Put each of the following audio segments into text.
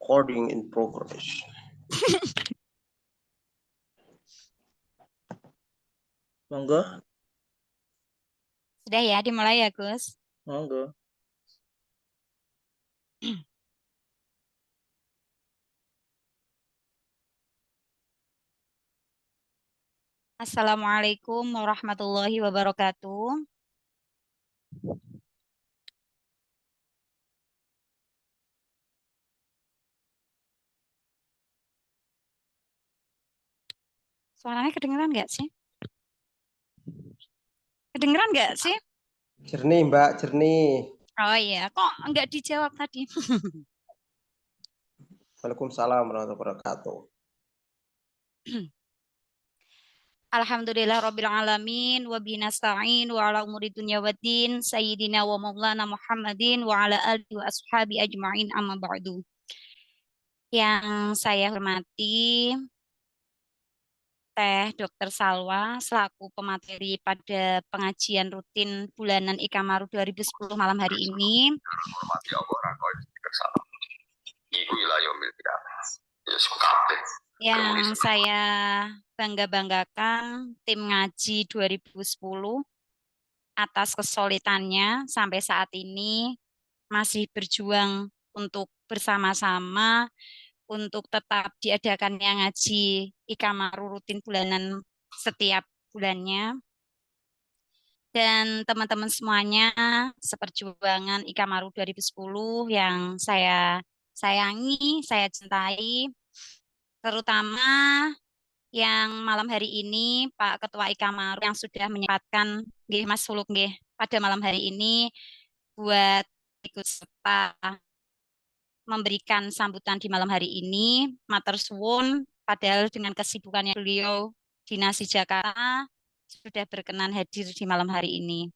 Recording in progress. Monggo. Sudah ya, dimulai ya, Gus. Monggo. Assalamualaikum warahmatullahi wabarakatuh. Suaranya kedengeran nggak sih? Kedengeran nggak sih? Jernih, Mbak, jernih. Oh iya, kok nggak dijawab tadi? Waalaikumsalam warahmatullahi wabarakatuh. Alhamdulillah rabbil alamin wa binasta'in wa ala umuri dunya waddin sayyidina wa maulana Muhammadin wa ala alihi wa ashabi ajma'in amma ba'du. Yang saya hormati Teh Dr. Salwa selaku pemateri pada pengajian rutin bulanan Ikamaru 2010 malam hari ini. Yang saya bangga-banggakan tim ngaji 2010 atas kesulitannya sampai saat ini masih berjuang untuk bersama-sama untuk tetap diadakannya ngaji Ikamaru rutin bulanan setiap bulannya. Dan teman-teman semuanya seperjuangan Ikamaru 2010 yang saya sayangi, saya cintai, terutama yang malam hari ini Pak Ketua Ikamaru yang sudah menyempatkan nggih Mas Suluk nggih pada malam hari ini buat ikut serta memberikan sambutan di malam hari ini. Matur suwun, padahal dengan kesibukannya beliau Dinas di Jakarta sudah berkenan hadir di malam hari ini.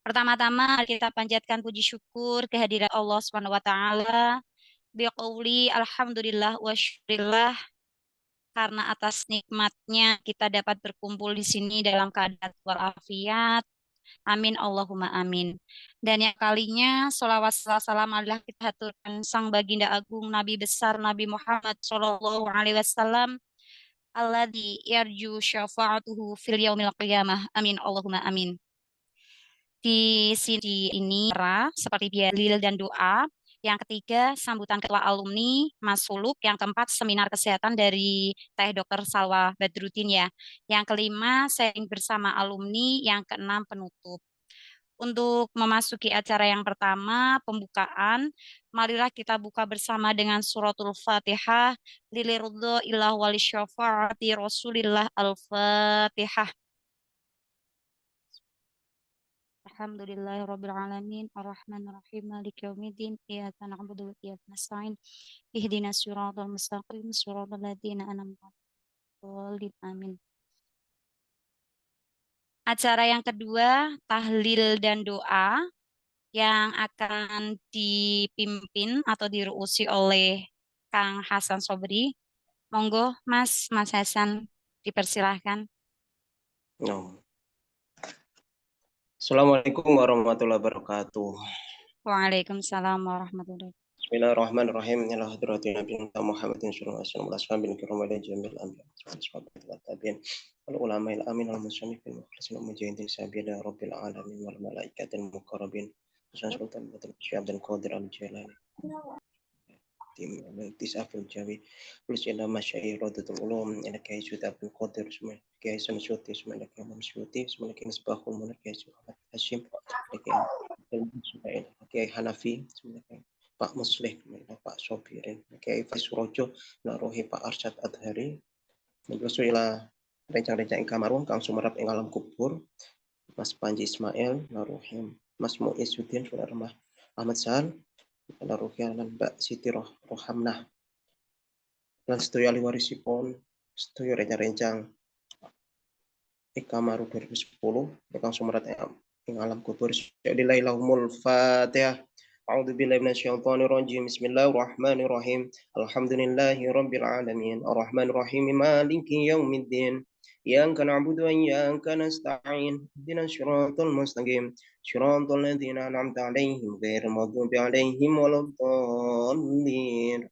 Pertama-tama kita panjatkan puji syukur kehadiran Allah Subhanahu wa taala biqauli alhamdulillah wa syukurillah karena atas nikmatnya kita dapat berkumpul di sini dalam keadaan walafiat. Amin Allahumma amin. Dan yang kalinya sholawat salam adalah kita haturkan sang baginda agung Nabi besar Nabi Muhammad Shallallahu Alaihi Wasallam alladzi yarju syafa'atuhu fil yaumil qiyamah. Amin Allahumma amin. Di sini ini seperti dalil dan doa. Yang ketiga, sambutan ketua alumni Mas Suluk. Yang keempat, seminar kesehatan dari Teh Dr. Salwa Badrudin ya. Yang kelima, sharing bersama alumni. Yang keenam, penutup. Untuk memasuki acara yang pertama, pembukaan, marilah kita buka bersama dengan suratul Fatihah. Lilirudho ilah wali syafa'ati Rasulillah al-Fatihah. Alhamdulillahirabbil alamin arrahmanir rahim maliki yaumiddin iyyaka na'budu wa iyyaka nasta'in ihdinas siratal mustaqim siratal ladzina an'amta 'alaihim amin. Acara yang kedua, tahlil dan doa yang akan dipimpin atau diruusi oleh Kang Hasan Sobri. Monggo Mas Hasan dipersilahkan. No. Assalamualaikum warahmatullahi wabarakatuh. Waalaikumsalam warahmatullahi wabarakatuh. Bismillahirrahmanirrahim. Ila hadratin Nabi Muhammadin sallallahu alaihi wasallam ashabil kiram wa jamil anbiya wa tabi'in wal ulama al amin wal musannifin mukhlasin wa mujahidin sabila rabbil alamin wal malaikatil muqarrabin Sultan Syekh Abdul Qadir Al-Jailani tim Tisafil Jawi plus ila masyaikh Radatul Ulum ila Kiai Syuti Abdul Qadir semua Kiai Samsuti semua Kiai Imam Syuti semua Kiai Misbahul Munir Kiai Muhammad Hashim Kiai Hanafi semua Pak Muslih, Pak Sobirin, Kiai Fasurojo, Narohi Pak Arsyad Adhari, Menuju ila rencang-rencang Ikamaru, Kang Sumerap ing alam kubur, Mas Panji Ismail, Narohim, Mas Muizuddin, Saudara Ahmad Sahal, Narohi dan Mbak Siti Rohamnah, dan setuju ahli warisipun, setuju rencang-rencang Ikamaru 2010, Kang Sumerap ing alam kubur, Syaidilailahumul Fatihah. أعوذ بالله من الشيطان الرجيم بسم الله الرحمن الرحيم الحمد لله رب العالمين الرحمن الرحيم مالك يوم الدين إياك نعبد وإياك نستعين اهدنا الصراط المستقيم صراط الذين أنعمت عليهم غير المغضوب عليهم ولا الضالين الضالين.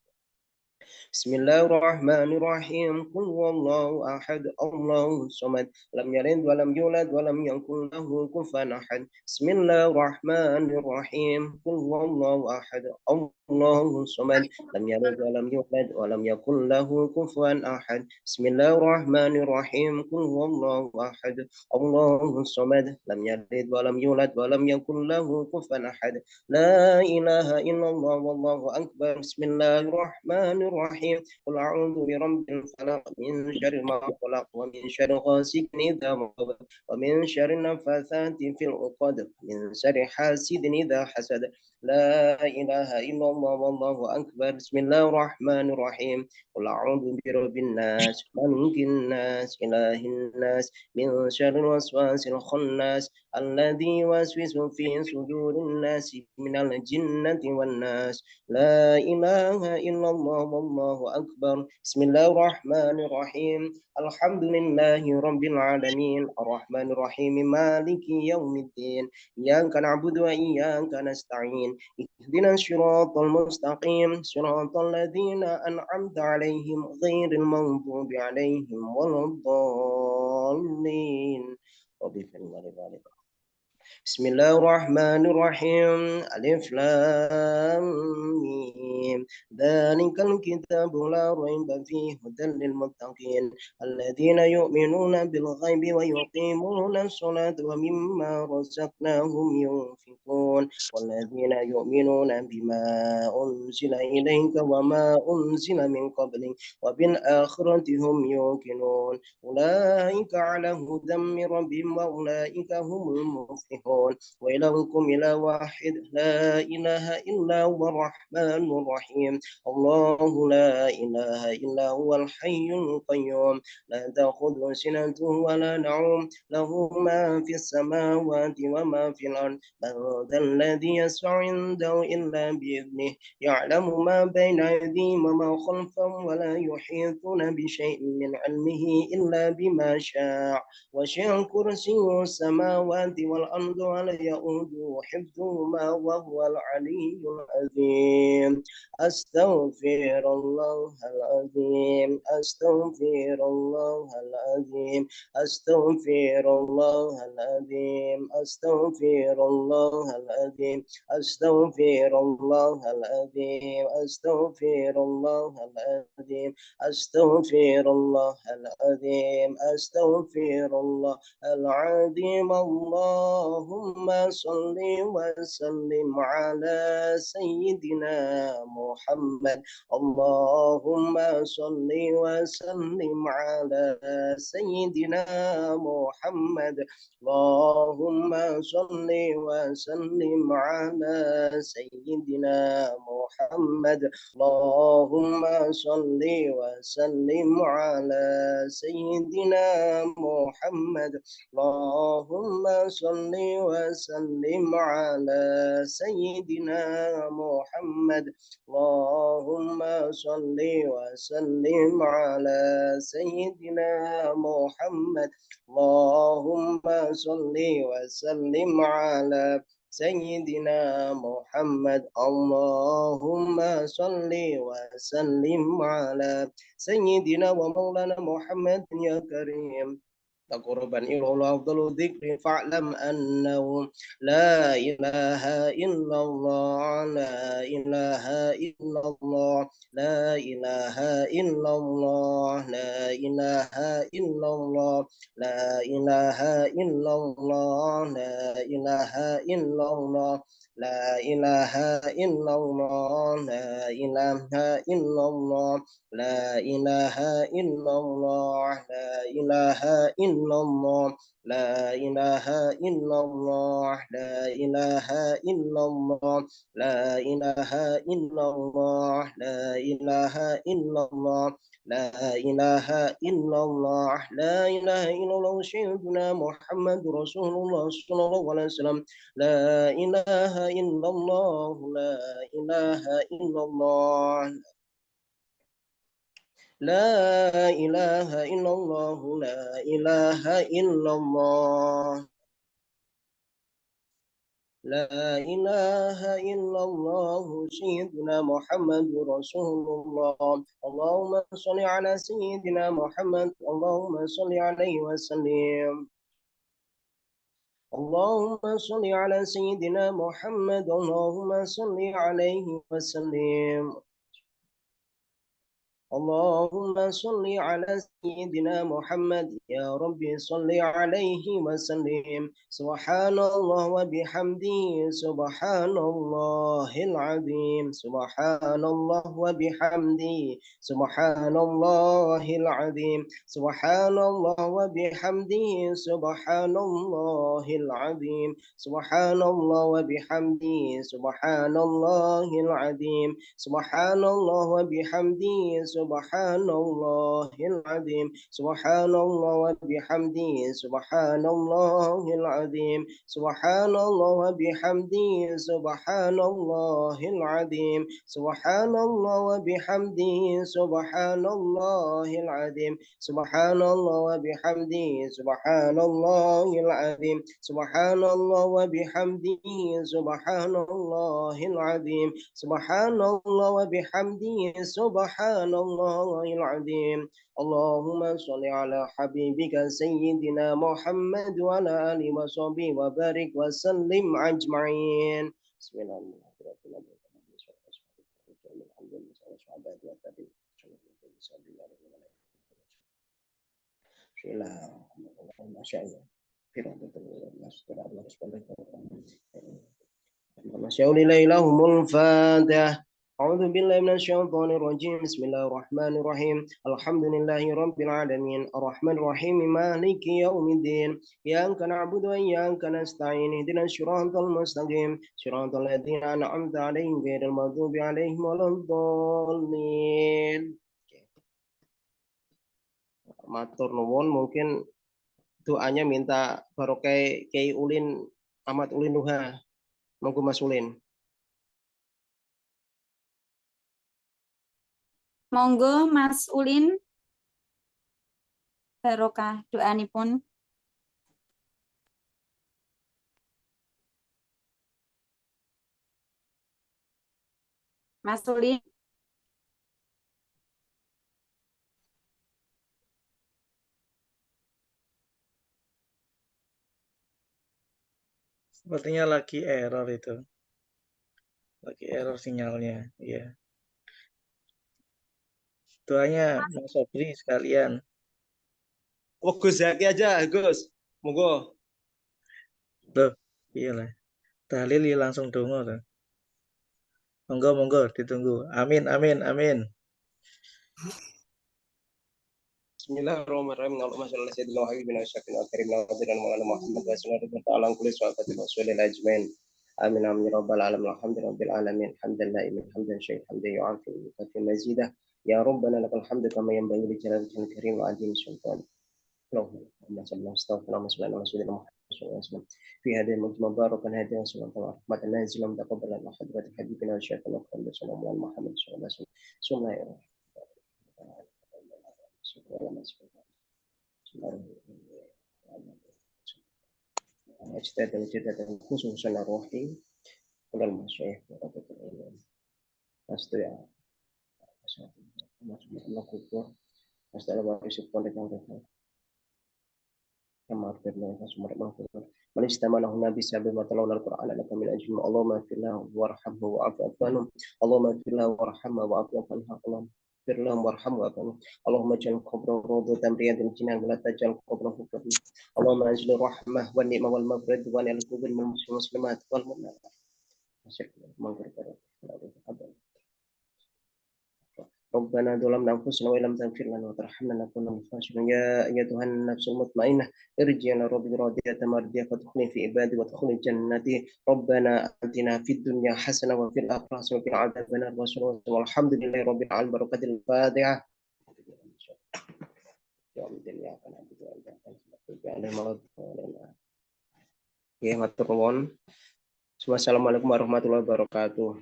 بسم الله الرحمن الرحيم. قل هو الله أحد الله الصمد لم يلد ولم يولد ولم يكن له كفوا أحد. بسم الله الرحمن الرحيم. قل هو الله أحد الله الصمد لم يلد ولم يولد ولم يكن له كفوا أحد. بسم الله الرحمن الرحيم. قل هو الله أحد الله الصمد لم يلد ولم يولد ولم يكن له كفوا أحد. لا إله إلا الله والله أكبر. بسم الله الرحمن الرحيم. قل أعوذ برب الفلق من شر ما خلق ومن شر غاسق إذا وقب ومن شر النفاثات في العقد من شر حاسد إذا حسد. لا إله إلا الله والله أكبر. بسم الله الرحمن الرحيم. قل أعوذ برب الناس ملك الناس إله الناس من شر الوسواس الخناس الذي يوسوس في صدور الناس من الجنة والناس. لا إله إلا الله والله أكبر. بسم الله الرحمن الرحيم. الحمد لله رب العالمين الرحمن الرحيم مالك يوم الدين إياك نعبد وإياك نستعين اهدنا الصراط المستقيم صراط الذين أنعمت عليهم غير المغضوب عليهم ولا الضالين. بسم الله الرحمن الرحيم. ألف لام ميم ذلك الكتاب لا ريب فيه هدى للمتقين الذين يؤمنون بالغيب ويقيمون الصلاة ومما رزقناهم ينفقون والذين يؤمنون بما أنزل إليك وما أنزل من قبلك وبالآخرة هم يوقنون أولئك على هدى من ربهم وأولئك هم المفلحون. وإلهكم إله واحد لا إله إلا هو الرحمن الرحيم. الله لا إله إلا هو الحي القيوم لا تأخذه سنة ولا نوم له ما في السماوات وما في الأرض. من ذا الذي يشفع عنده إلا بإذنه يعلم ما بين أيديهم وما خلفهم ولا يحيطون بشيء من علمه إلا بما شاء وسع كرسيه السماوات والأرض ولا يؤوده حفظهما وهو العلي العظيم. أستغفر الله العظيم أستغفر الله العظيم أستغفر الله العظيم أستغفر الله العظيم أستغفر الله العظيم أستغفر الله العظيم أستغفر الله العظيم أستغفر الله العظيم. اللهم صل وسلم على سيدنا محمد. اللهم صل وسلم على سيدنا محمد. اللهم صل وسلم على سيدنا محمد. اللهم صل وسلم على سيدنا محمد. اللهم صل وسلم على سيدنا محمد. اللهم صل وسلم على سيدنا محمد. اللهم صل وسلم على سيدنا محمد. اللهم صل وسلم على سيدنا ومولانا محمد يا كريم. تقربا إلى الله أفضل الذكر فاعلم أنه لا إله إلا الله لا إله إلا الله لا إله إلا الله لا إله إلا الله لا إله إلا الله لا إله إلا الله لا إله إلا الله لا إله إلا الله لا إله إلا الله لا إله إلا الله لا إله إلا الله لا إله إلا الله لا إله إلا الله لا إله إلا الله لا إله إلا الله لا إله إلا الله سيدنا محمد رسول الله صلى الله عليه وسلم. لا إله إلا الله لا إله إلا الله لا إله إلا الله لا إله إلا الله لا إله إلا الله سيدنا محمد رسول الله. اللهم صل على سيدنا محمد، اللهم صل عليه وسلم. اللهم صل على سيدنا محمد، اللهم صل عليه وسلم. اللهم صل على سيدنا محمد، يا ربي صل عليه وسلم. سبحان الله وبحمده، سبحان الله العظيم، سبحان الله وبحمده، سبحان الله العظيم، سبحان الله وبحمده، سبحان الله العظيم، سبحان الله وبحمده، سبحان الله العظيم، سبحان الله وبحمده، سبحان الله العظيم، سبحان الله وبحمده، سبحان الله العظيم، سبحان الله وبحمده، سبحان الله العظيم، سبحان الله وبحمده، سبحان الله العظيم، سبحان الله وبحمده، سبحان الله العظيم، سبحان الله وبحمده، سبحان الله العظيم، سبحان الله وبحمده، سبحان الله العظيم. اللهم صل على حبيبك سيدنا محمد وعلى آله وصحبه وبارك وسلم أجمعين. بسم الله الرحمن الرحيم. أعوذ بالله من الشيطان الرجيم. بسم الله الرحمن الرحيم. الحمد لله رب العالمين، الرحمن الرحيم، مالك يوم الدين، إياك نعبد وإياك نستعين، اهدنا الصراط المستقيم، صراط الذين أنعمت عليهم غير المغضوب عليهم ولا الضالين. Matur nuwun, mungkin doanya minta barokah Kiai Ulin Ahmad Ulin Nuha. Monggo Mas Ulin. Monggo Mas Ulin, barokah doanipun. Mas Ulin. Sepertinya lagi error itu. Lagi error sinyalnya. Iya. Doanya Mas Sobri sekalian. Oh, Gus Zaki aja, Gus. Monggo. Loh, iyalah. Tahlil langsung dongo tuh. Monggo, monggo, ditunggu. Amin, amin, amin. Bismillahirrahmanirrahim. Allahumma shalli ala sayyidina Muhammadin wa syafina wa karimna wa nabiyyina Muhammad wa sallallahu wa ta'ala kulli sahabatin wa sallallahu ajmain. Amin amin ya rabbal alamin. Alhamdulillahil alamin. Hamdalillah imin hamdan syai'an hamdan yu'afi wa mazidah. Ya rabbana lakal hamdu kama yanbaghi li jalalika karim wa azim sultan. Allahumma salli wa sallim ala sayyidina Muhammad sallallahu alaihi wasallam. Fi hadhihi al-mujma barakan hadhihi sallallahu wa rahmatan nazilan taqabbalan wa hadratin habibina wa syaikh al-akram sallallahu alaihi Muhammad sallallahu alaihi wasallam. أجداد خصوصا روحي إلى المشايخ ورابط العلم أستطيع الله كبر أستطيع الله يسبحان الله كما أخبرنا سمر مغفر من استمع له النبي سبب ما تلون القرآن لك من أجل اللهم اغفر له وارحمه وعفو عنه، اللهم اغفر له وارحمه وعفو عنه، اللهم اغفر لهم وارحمه وعفو عنه، اللهم اجعل قبره روضة من رياض الجنان ولا تجعل قبره كفرا، اللهم انزل الرحمة والنعمة والمغفرة وعلى القبور من المسلمات والمؤمنات. ربنا ظلمنا أنفسنا وإن لم تغفر لنا وترحمنا لنكن من الخاسرين. يا أيتها النفس المطمئنة ارجعي إلى ربك راضية مرضية فادخلي في عبادي وادخلي جنتي. ربنا آتنا في الدنيا حسنة وفي الآخرة حسنة وقنا عذاب النار والحمد لله رب العالمين. بركة الفاتحة. Ya, matur nuwun. Wassalamualaikum warahmatullahi wabarakatuh.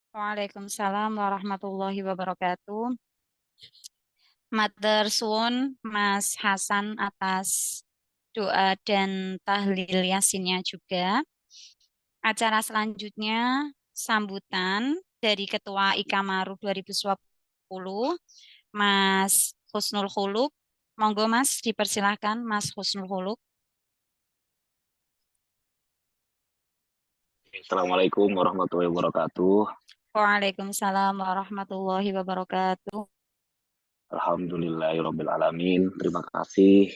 Waalaikumsalam warahmatullahi wabarakatuh. Matur suwun Mas Hasan atas doa dan tahlil yasinnya juga. Acara selanjutnya sambutan dari Ketua Ikamaru 2020, Mas Husnul Khuluq. Monggo Mas, dipersilahkan Mas Husnul Khuluq. Assalamualaikum warahmatullahi wabarakatuh. Waalaikumsalam warahmatullahi wabarakatuh. Alhamdulillahirabbil alamin. Terima kasih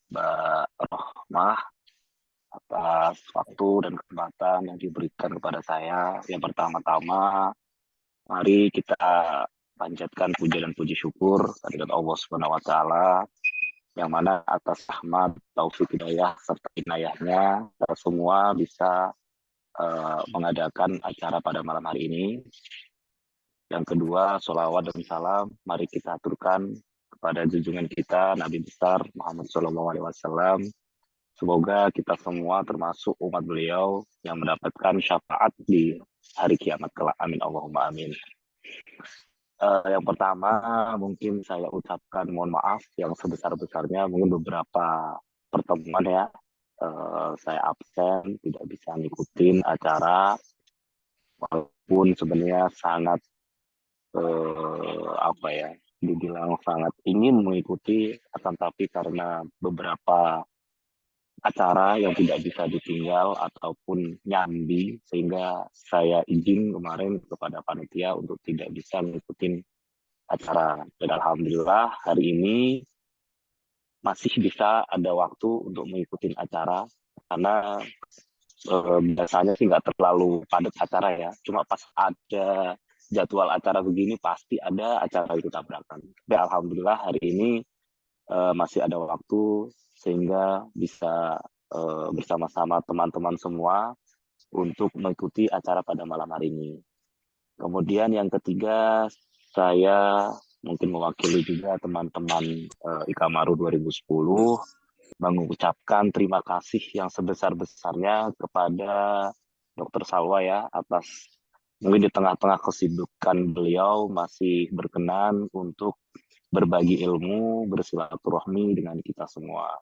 Mbak Rohmah atas waktu dan kesempatan yang diberikan kepada saya. Yang pertama-tama, mari kita panjatkan puja dan puji syukur kehadirat Allah Subhanahu wa taala yang mana atas rahmat, taufik, hidayah serta inayahnya kita semua bisa mengadakan acara pada malam hari ini. Yang kedua, sholawat dan salam mari kita aturkan kepada junjungan kita Nabi besar Muhammad SAW. Semoga kita semua termasuk umat beliau yang mendapatkan syafaat di hari kiamat kelak. Amin Allahumma amin. Yang pertama mungkin saya ucapkan mohon maaf yang sebesar-besarnya, mungkin beberapa pertemuan ya saya absen, tidak bisa ngikutin acara, walaupun sebenarnya sangat dibilang sangat ingin mengikuti, akan tapi karena beberapa acara yang tidak bisa ditinggal ataupun nyambi, sehingga saya izin kemarin kepada panitia untuk tidak bisa mengikuti acara. Dan alhamdulillah hari ini masih bisa ada waktu untuk mengikuti acara, karena biasanya sih nggak terlalu padat acara ya, cuma pas ada jadwal acara begini pasti ada acara itu tabrakan. Tapi alhamdulillah hari ini masih ada waktu sehingga bisa bersama-sama teman-teman semua untuk mengikuti acara pada malam hari ini. Kemudian yang ketiga, saya mungkin mewakili juga teman-teman Ikamaru 2010 mengucapkan terima kasih yang sebesar-besarnya kepada Dr. Salwa ya, atas mungkin di tengah-tengah kesibukan beliau masih berkenan untuk berbagi ilmu, bersilaturahmi dengan kita semua.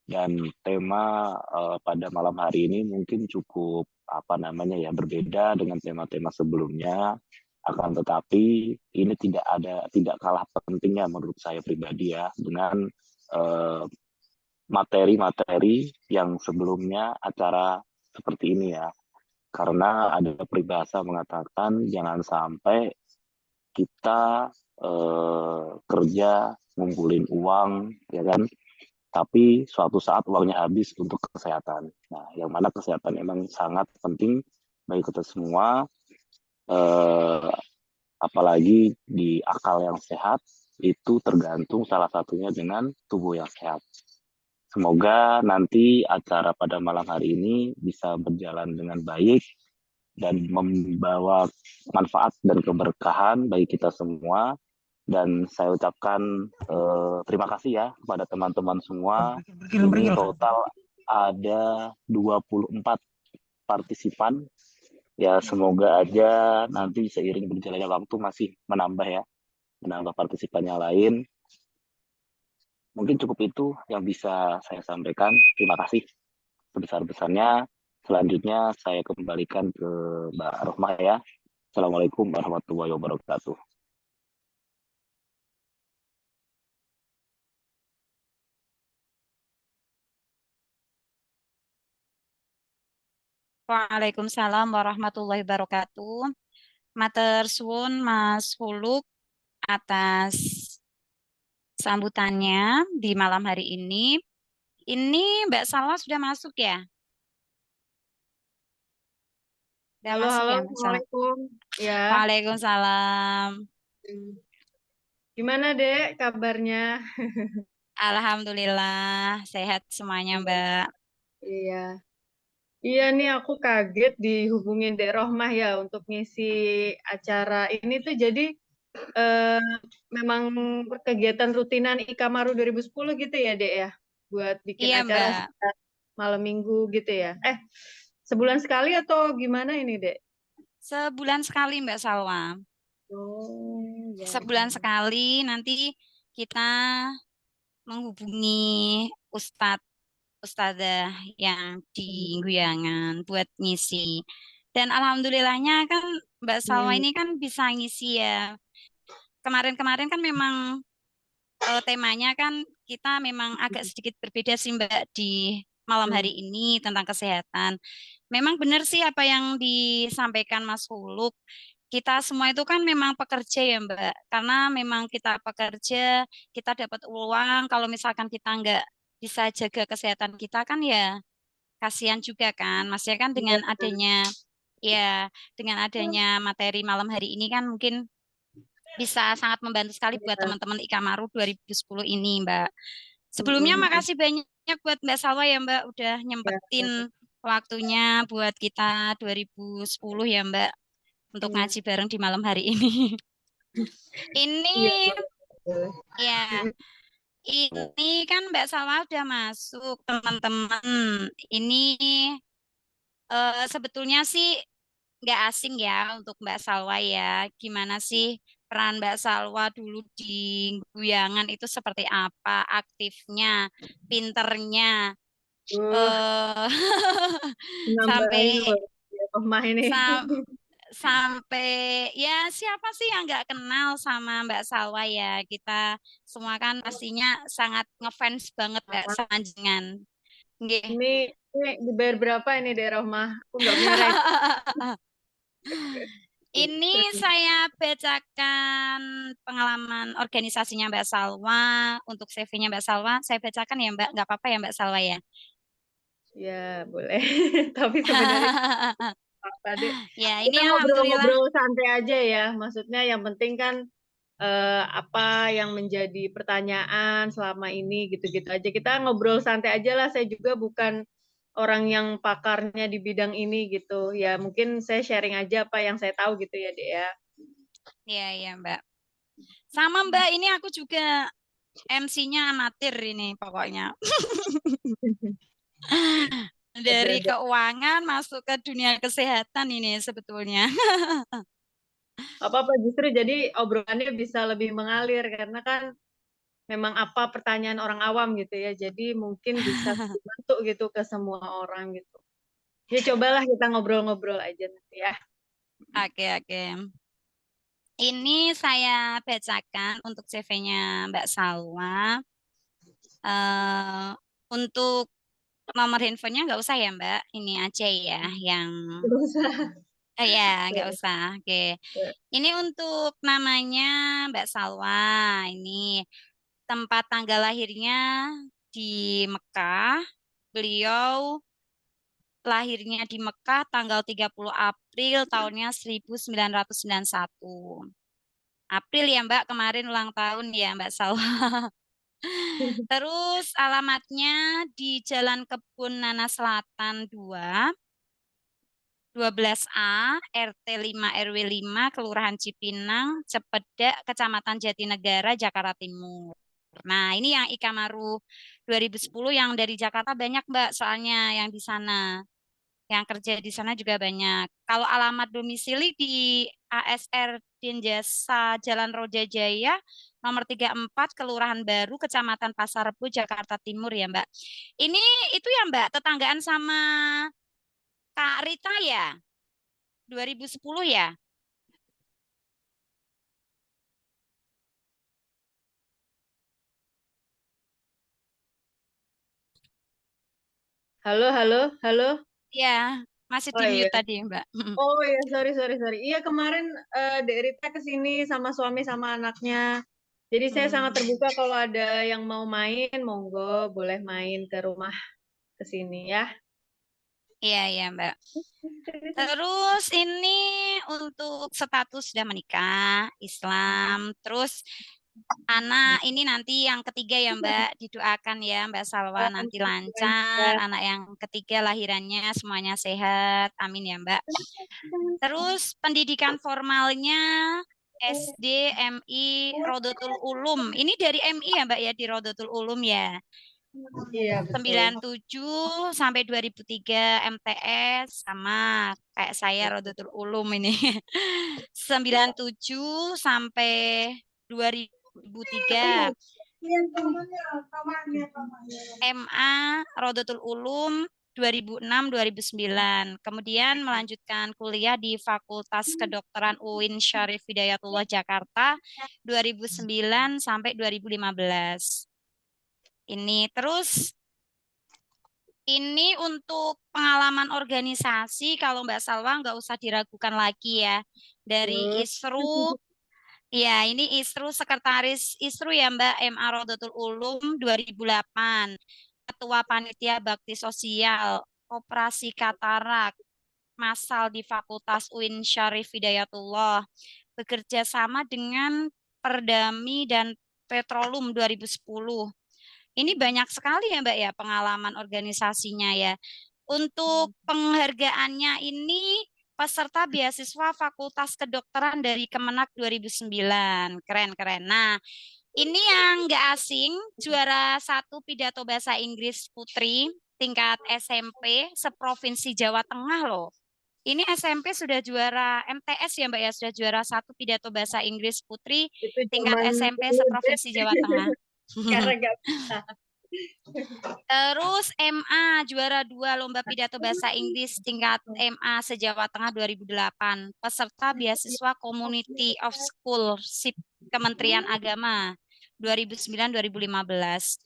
Dan tema pada malam hari ini mungkin cukup berbeda dengan tema-tema sebelumnya, akan tetapi ini tidak kalah pentingnya menurut saya pribadi ya dengan materi-materi yang sebelumnya acara seperti ini ya. Karena ada peribahasa mengatakan jangan sampai kita kerja ngumpulin uang ya kan, tapi suatu saat uangnya habis untuk kesehatan. Nah, yang mana kesehatan memang sangat penting bagi kita semua, apalagi di akal yang sehat itu tergantung salah satunya dengan tubuh yang sehat. Semoga nanti acara pada malam hari ini bisa berjalan dengan baik dan membawa manfaat dan keberkahan bagi kita semua. Dan saya ucapkan terima kasih ya kepada teman-teman semua. Ini total ada 24 partisipan. Ya semoga aja nanti seiring berjalannya waktu masih menambah partisipan yang lain. Mungkin cukup itu yang bisa saya sampaikan. Terima kasih sebesar-besarnya. Selanjutnya saya kembalikan ke Mbak Rohmah ya. Assalamualaikum warahmatullahi wabarakatuh. Waalaikumsalam warahmatullahi wabarakatuh. Matur suwun Mas Huluk atas sambutannya di malam hari ini. Ini Mbak Salwa sudah masuk ya? Sudah Halo, masuk halo, ya, Mbak Salwa? Assalamualaikum. Ya, Waalaikumsalam. gimana Dek kabarnya? Alhamdulillah sehat semuanya Mbak. Iya, iya nih aku kaget dihubungin Dek Rohmah ya untuk ngisi acara ini tuh, jadi memang kegiatan rutinan Ikamaru 2010 gitu ya Dek ya, buat bikin Iya acara Mbak. setiap malam minggu gitu ya. Sebulan sekali atau gimana ini Dek? Sebulan sekali Mbak Salwa. Oh, ya. Sebulan sekali nanti kita menghubungi Ustadz ustadzah yang di Guyangan buat ngisi. Dan alhamdulillahnya kan Mbak Salwa ini kan bisa ngisi ya. Kemarin-kemarin kan memang temanya kan kita memang agak sedikit berbeda sih Mbak di malam hari ini tentang kesehatan. Memang benar sih apa yang disampaikan Mas Huluk. Kita semua itu kan memang pekerja ya Mbak. Karena memang kita pekerja, kita dapat uang. Kalau misalkan kita nggak bisa jaga kesehatan kita kan ya kasihan juga kan. Maksudnya kan dengan adanya materi malam hari ini kan mungkin bisa sangat membantu sekali buat teman-teman Ikamaru 2010 ini Mbak. Sebelumnya makasih banyak buat Mbak Salwa ya Mbak udah nyempetin waktunya buat kita 2010 ya Mbak untuk ngaji bareng di malam hari ini. Ini ya ini kan Mbak Salwa udah masuk teman-teman. Ini sebetulnya sih nggak asing ya untuk Mbak Salwa ya. Gimana sih peran Mbak Salwa dulu di Guyangan itu seperti apa? Aktifnya, pinternya, eh sampai Nambahin loh, ya, Rohmah ini. sam- sampai ya siapa sih yang nggak kenal sama Mbak Salwa ya? Kita semua kan pastinya sangat ngefans banget Mbak Sanjangan. Nggih. Ini dibayar berapa ini deh Rohmah? Aku nggak punya rate. Ini saya bacakan pengalaman organisasinya Mbak Salwa untuk CV-nya Mbak Salwa. Saya bacakan ya Mbak, nggak apa-apa ya Mbak Salwa ya? Ya boleh. Tapi sebenarnya apa deh? Ya, Kita ini alhamdulillah. ngobrol-ngobrol santai aja ya. Maksudnya yang penting kan apa yang menjadi pertanyaan selama ini gitu-gitu aja. Kita ngobrol santai aja lah. Saya juga bukan orang yang pakarnya di bidang ini gitu. Ya mungkin saya sharing aja apa yang saya tahu gitu ya, Dek ya. Iya, iya Mbak. Sama Mbak, ini aku juga MC-nya amatir ini pokoknya. Dari keuangan masuk ke dunia kesehatan ini sebetulnya. Apa-apa justru jadi obrolannya bisa lebih mengalir karena kan memang apa pertanyaan orang awam gitu ya. Jadi mungkin bisa dibantu gitu ke semua orang gitu. Ya cobalah kita ngobrol-ngobrol aja nanti ya. Oke, oke. Ini saya bacakan untuk CV-nya Mbak Salwa. Untuk nomor handphonenya nggak usah ya Mbak, ini aja ya yang ya nggak usah. Oke, ini untuk namanya Mbak Salwa. Ini tempat tanggal lahirnya di Mekah. Beliau lahirnya di Mekah tanggal 30 April tahunnya 1991. April ya Mbak, kemarin ulang tahun ya Mbak Salwa. Terus alamatnya di Jalan Kebun Nanas Selatan 2, 12A, RT 5 RW 5, Kelurahan Cipinang, Cepedak, Kecamatan Jatinegara, Jakarta Timur. Nah, ini yang Ikamaru 2010 yang dari Jakarta banyak, Mbak, soalnya yang di sana. Yang kerja di sana juga banyak. Kalau alamat domisili di ASR Dinjasa Jalan Roja Jaya, nomor 34, Kelurahan Baru, Kecamatan Pasar Rebo, Jakarta Timur ya, Mbak. Ini itu ya, Mbak, tetanggaan sama Kak Rita ya? 2010 ya? Halo, halo, halo. Ya, masih di mute tadi, Mbak. Oh ya, sorry. Iya kemarin Dek Rita kesini sama suami sama anaknya. Jadi saya sangat terbuka kalau ada yang mau main, monggo boleh main ke rumah kesini ya. Iya, iya, Mbak. Terus ini untuk status sudah menikah, Islam. Terus anak ini nanti yang ketiga ya Mbak, didoakan ya Mbak Salwa nanti lancar. Anak yang ketiga lahirannya semuanya sehat, amin ya Mbak. Terus pendidikan formalnya SD, MI, Rodotul Ulum. Ini dari MI ya Mbak ya, di Rodotul Ulum ya. Iya, betul. 97 sampai 2003 MTS sama kayak saya Rodotul Ulum ini. 97 sampai 2003 MA Rodotul Ulum 2006-2009. Kemudian melanjutkan kuliah di Fakultas Kedokteran UIN Syarif Hidayatullah Jakarta 2009 sampai 2015. Ini terus ini untuk pengalaman organisasi, kalau Mbak Salwa nggak usah diragukan lagi ya. Dari ISRU, ya ini ISRU, sekretaris ISRU ya Mbak, MA Rodotul Ulum 2008. Ketua Panitia Bakti Sosial, Koperasi Katarak, Masal di Fakultas UIN Syarif Hidayatullah. Bekerja sama dengan Perdami dan Petrolum 2010. Ini banyak sekali ya Mbak ya pengalaman organisasinya ya. Untuk penghargaannya ini peserta beasiswa Fakultas Kedokteran dari Kemenak 2009. Keren-keren. Nah, ini yang nggak asing, juara 1 pidato bahasa Inggris putri tingkat SMP seprovinsi Jawa Tengah loh. Ini SMP sudah juara MTS ya Mbak ya, sudah juara 1 pidato bahasa Inggris putri Itu tingkat zaman SMP dulu, seprovinsi Jawa Tengah. sekarang nggak bisa. Terus MA juara 2 lomba pidato bahasa Inggris tingkat MA se-Jawa Tengah 2008. Peserta beasiswa Community of Scholarship Kementerian Agama 2009-2015.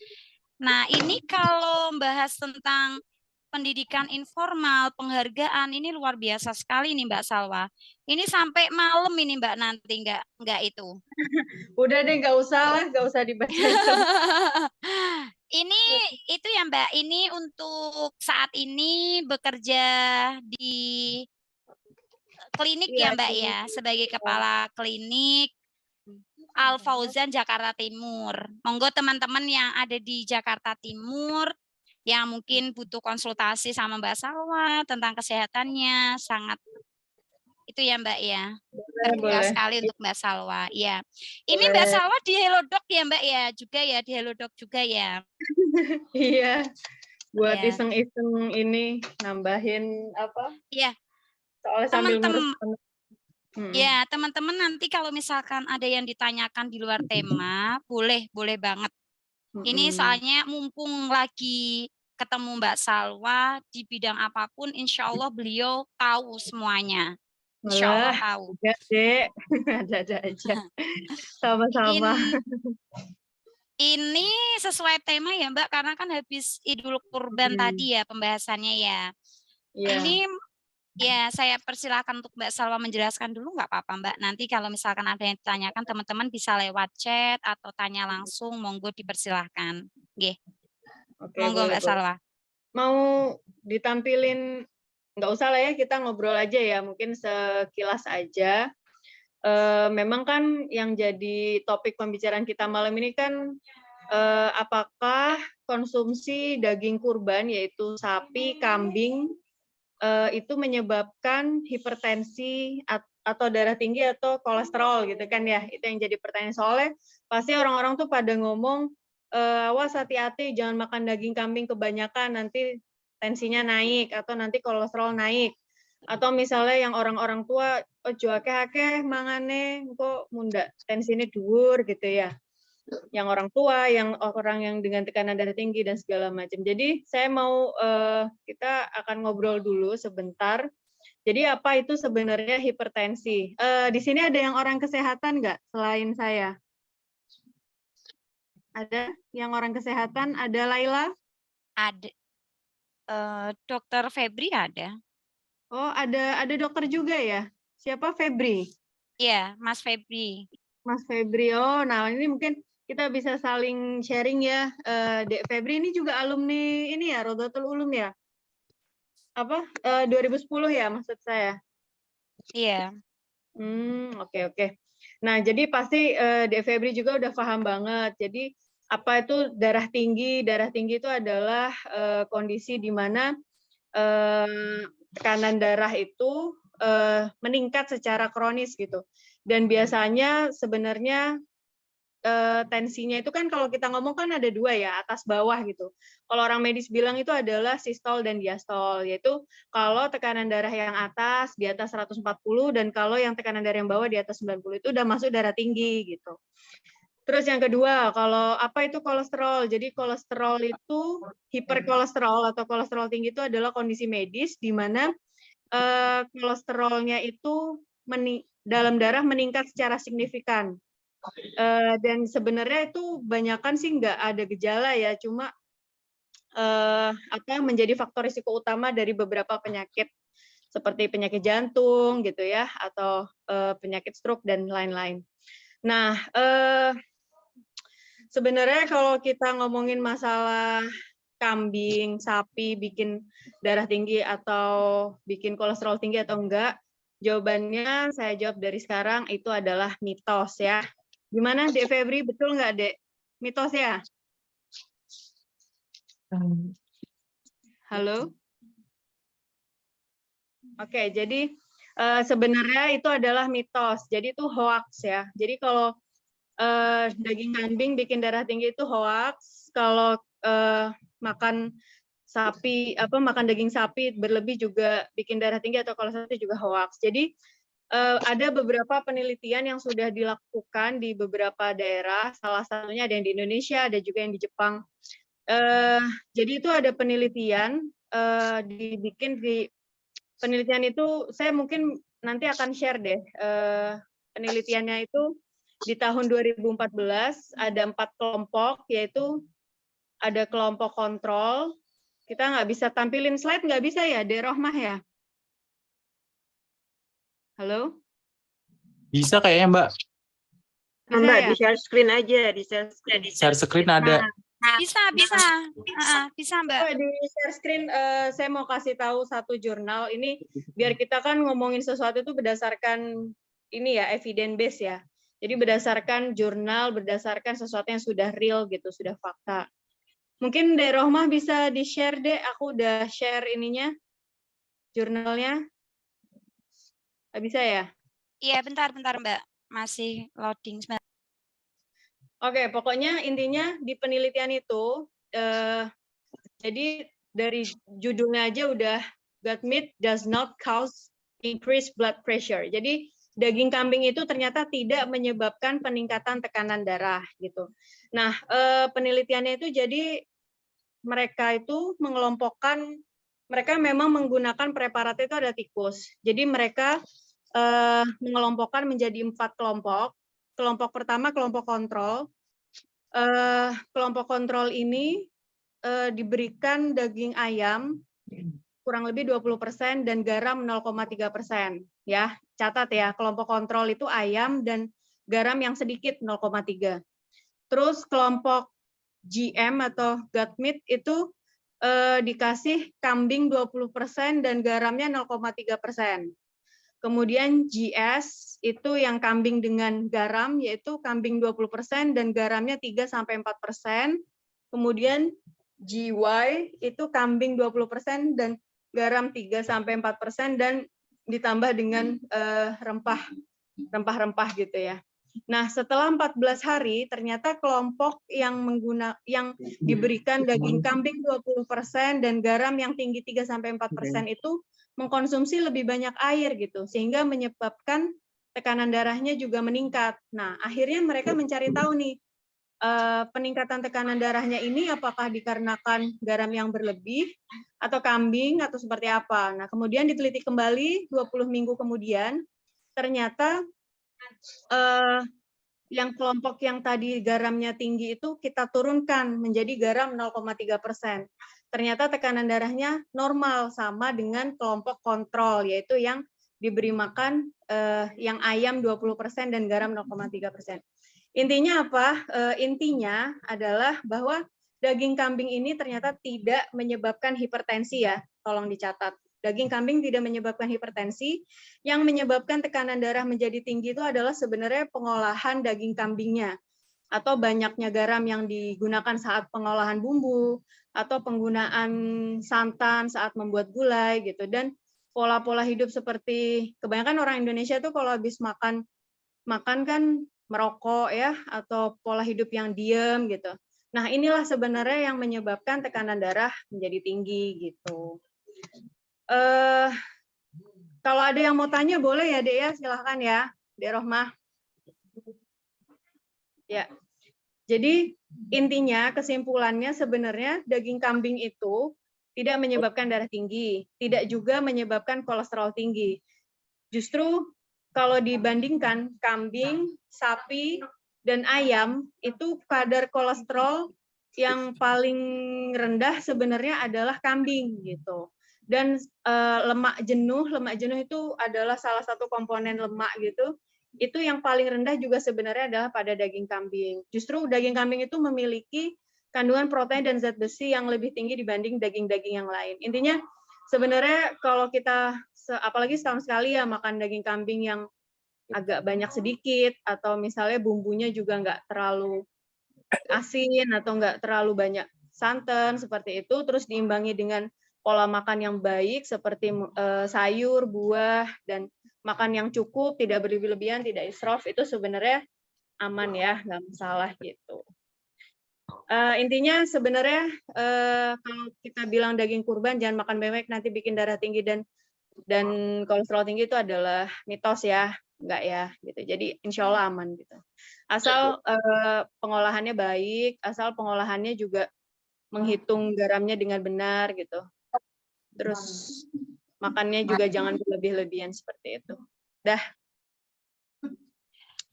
Nah, ini kalau membahas tentang pendidikan informal, penghargaan ini luar biasa sekali nih Mbak Salwa. Ini sampai malam ini Mbak, nanti enggak itu. Udah deh, nggak usah dibacain semua. Ini itu ya Mbak, ini untuk saat ini bekerja di klinik Iya, ya Mbak di- ya, sebagai kepala klinik Al Fauzan Jakarta Timur. Monggo teman-teman yang ada di Jakarta Timur yang mungkin butuh konsultasi sama Mbak Salwa tentang kesehatannya, sangat itu ya Mbak ya. Terbuka boleh. sekali untuk Mbak Salwa. Ya. Ini Boleh. Mbak Salwa di Hellodoc ya Mbak ya, juga ya di Hellodoc juga ya. Iya, buat Iya. iseng-iseng ini nambahin apa? Iya. Soalnya sambil ngurus. Teman-teman, ya teman-teman nanti kalau misalkan ada yang ditanyakan di luar tema, boleh banget. Ini soalnya mumpung lagi ketemu Mbak Salwa di bidang apapun, insya Allah beliau tahu semuanya. Insya Allah tahu. Ya, Dek. Ada aja. Sama-sama. Ini sesuai tema ya Mbak, karena kan habis Idul Kurban tadi ya pembahasannya ya. Iya. Ini ya saya persilakan untuk Mbak Salwa menjelaskan dulu nggak apa-apa Mbak. Nanti kalau misalkan ada yang ditanyakan teman-teman bisa lewat chat atau tanya langsung, monggo dipersilahkan. Nggih. Oke, Monggo boleh, Mbak Salwa. Mau ditampilin, nggak usah lah ya, kita ngobrol aja ya, mungkin sekilas aja. Memang kan yang jadi topik pembicaraan kita malam ini kan apakah konsumsi daging kurban yaitu sapi, kambing itu menyebabkan hipertensi atau darah tinggi atau kolesterol gitu kan ya, itu yang jadi pertanyaan. Soalnya pasti orang-orang tuh pada ngomong awas hati-hati jangan makan daging kambing kebanyakan nanti tensinya naik atau nanti kolesterol naik. Atau misalnya yang orang-orang tua ojo akeh-akeh mangane kok munda tensine dhuwur gitu ya. Yang orang tua, yang orang yang dengan tekanan darah tinggi dan segala macam. Jadi saya mau kita akan ngobrol dulu sebentar. Jadi apa itu sebenarnya hipertensi? Di sini ada yang orang kesehatan nggak selain saya? Ada yang orang kesehatan? Ada Laila? Ada. Dokter Febri ada. Oh, ada dokter juga ya? Siapa? Febri? Iya, Mas Febri. Mas Febri. Oh, nah ini mungkin kita bisa saling sharing ya. Dek Febri ini juga alumni ini ya, Rodotul Ulum ya? Apa? 2010 ya maksud saya? Iya. Oke. Nah, jadi pasti Dek Febri juga udah paham banget. Jadi apa itu darah tinggi? Darah tinggi itu adalah kondisi di mana tekanan darah itu meningkat secara kronis gitu. Dan biasanya sebenarnya tensinya itu kan kalau kita ngomong kan ada dua ya, atas bawah gitu. Kalau orang medis bilang itu adalah sistol dan diastol, yaitu kalau tekanan darah yang atas di atas 140 dan kalau yang tekanan darah yang bawah di atas 90 itu udah masuk darah tinggi gitu. Terus yang kedua, kalau apa itu kolesterol? Jadi kolesterol itu hiperkolesterol atau kolesterol tinggi itu adalah kondisi medis di mana kolesterolnya itu dalam darah meningkat secara signifikan. Dan sebenarnya itu banyakan sih nggak ada gejala ya, cuma menjadi faktor risiko utama dari beberapa penyakit seperti penyakit jantung gitu ya, atau penyakit stroke dan lain-lain. Nah, sebenarnya kalau kita ngomongin masalah kambing, sapi bikin darah tinggi atau bikin kolesterol tinggi atau enggak, jawabannya saya jawab dari sekarang itu adalah mitos ya. Gimana Dek Febri, betul nggak Dek? Mitos ya? Halo? Oke, jadi sebenarnya itu adalah mitos. Jadi itu hoax ya. Jadi kalau daging kambing bikin darah tinggi itu hoax. Kalau makan daging sapi berlebih juga bikin darah tinggi atau kolesterol itu juga hoax. Jadi ada beberapa penelitian yang sudah dilakukan di beberapa daerah. Salah satunya ada yang di Indonesia, ada juga yang di Jepang. Jadi itu ada penelitian dibikin di penelitian itu saya mungkin nanti akan share deh penelitiannya itu di tahun 2014 ada 4 kelompok, yaitu ada kelompok kontrol. Kita nggak bisa tampilin slide, nggak bisa ya, Dek Rohmah ya? Halo? Bisa kayaknya Mbak. Bisa Mbak, ya? di share screen aja, di share screen. Share screen ada. Bisa Mbak. Di share screen saya mau kasih tahu satu jurnal ini biar kita kan ngomongin sesuatu itu berdasarkan ini ya, evidence base ya. Jadi berdasarkan jurnal, berdasarkan sesuatu yang sudah real gitu, sudah fakta. Mungkin Dek Rohmah bisa di-share Dek, aku udah share ininya, jurnalnya. Nggak bisa ya? Iya, bentar Mbak. Masih loading sebentar. Oke, pokoknya intinya di penelitian itu, jadi dari judulnya aja udah gut meat does not cause increased blood pressure. Jadi daging kambing itu ternyata tidak menyebabkan peningkatan tekanan darah gitu. Nah, penelitiannya itu jadi mereka itu mengelompokkan, mereka memang menggunakan preparat itu ada tikus. Jadi mereka mengelompokkan menjadi 4 kelompok. Kelompok pertama kelompok kontrol. Kelompok kontrol ini diberikan daging ayam kurang lebih 20% dan garam 0,3%. Ya, catat ya, kelompok kontrol itu ayam dan garam yang sedikit 0,3. Terus kelompok GM atau gut meat itu dikasih kambing 20% dan garamnya 0,3%. Kemudian GS itu yang kambing dengan garam, yaitu kambing 20% dan garamnya 3-4%. Kemudian GY itu kambing 20% dan garam 3-4% dan ditambah dengan rempah-rempah gitu ya. Nah, setelah 14 hari ternyata kelompok yang diberikan daging kambing 20% dan garam yang tinggi 3-4% itu mengkonsumsi lebih banyak air gitu, sehingga menyebabkan tekanan darahnya juga meningkat. Nah, akhirnya mereka mencari tahu nih, peningkatan tekanan darahnya ini apakah dikarenakan garam yang berlebih atau kambing atau seperti apa. Nah, kemudian diteliti kembali 20 minggu kemudian, ternyata yang kelompok yang tadi garamnya tinggi itu kita turunkan menjadi garam 0,3%. Ternyata tekanan darahnya normal sama dengan kelompok kontrol, yaitu yang diberi makan yang ayam 20% dan garam 0,3%. Intinya apa? Intinya adalah bahwa daging kambing ini ternyata tidak menyebabkan hipertensi ya, tolong dicatat. Daging kambing tidak menyebabkan hipertensi, yang menyebabkan tekanan darah menjadi tinggi itu adalah sebenarnya pengolahan daging kambingnya, atau banyaknya garam yang digunakan saat pengolahan bumbu, atau penggunaan santan saat membuat gulai gitu, dan pola-pola hidup seperti kebanyakan orang Indonesia tuh kalau habis makan kan merokok ya, atau pola hidup yang diam gitu. Nah, inilah sebenarnya yang menyebabkan tekanan darah menjadi tinggi gitu. Kalau ada yang mau tanya boleh ya Dek ya, silahkan ya Dek Rohmah. Ya, Jadi intinya kesimpulannya sebenarnya daging kambing itu tidak menyebabkan darah tinggi, tidak juga menyebabkan kolesterol tinggi. Justru kalau dibandingkan kambing, sapi, dan ayam itu kadar kolesterol yang paling rendah sebenarnya adalah kambing gitu. Dan lemak jenuh itu adalah salah satu komponen lemak gitu. Itu yang paling rendah juga sebenarnya adalah pada daging kambing. Justru daging kambing itu memiliki kandungan protein dan zat besi yang lebih tinggi dibanding daging-daging yang lain. Intinya sebenarnya kalau kita apalagi setahun sekali ya makan daging kambing yang agak banyak sedikit atau misalnya bumbunya juga nggak terlalu asin atau nggak terlalu banyak santan seperti itu, terus diimbangi dengan pola makan yang baik seperti sayur, buah, dan makan yang cukup, tidak berlebih-lebihan, tidak israf, itu sebenarnya aman ya, nggak masalah gitu. Intinya sebenarnya kalau kita bilang daging kurban jangan makan bebek nanti bikin darah tinggi dan kolesterol tinggi itu adalah mitos ya, enggak ya gitu. Jadi insya Allah aman gitu. Asal pengolahannya baik, asal pengolahannya juga menghitung garamnya dengan benar gitu. Terus makannya juga jangan berlebih-lebihan seperti itu. Dah.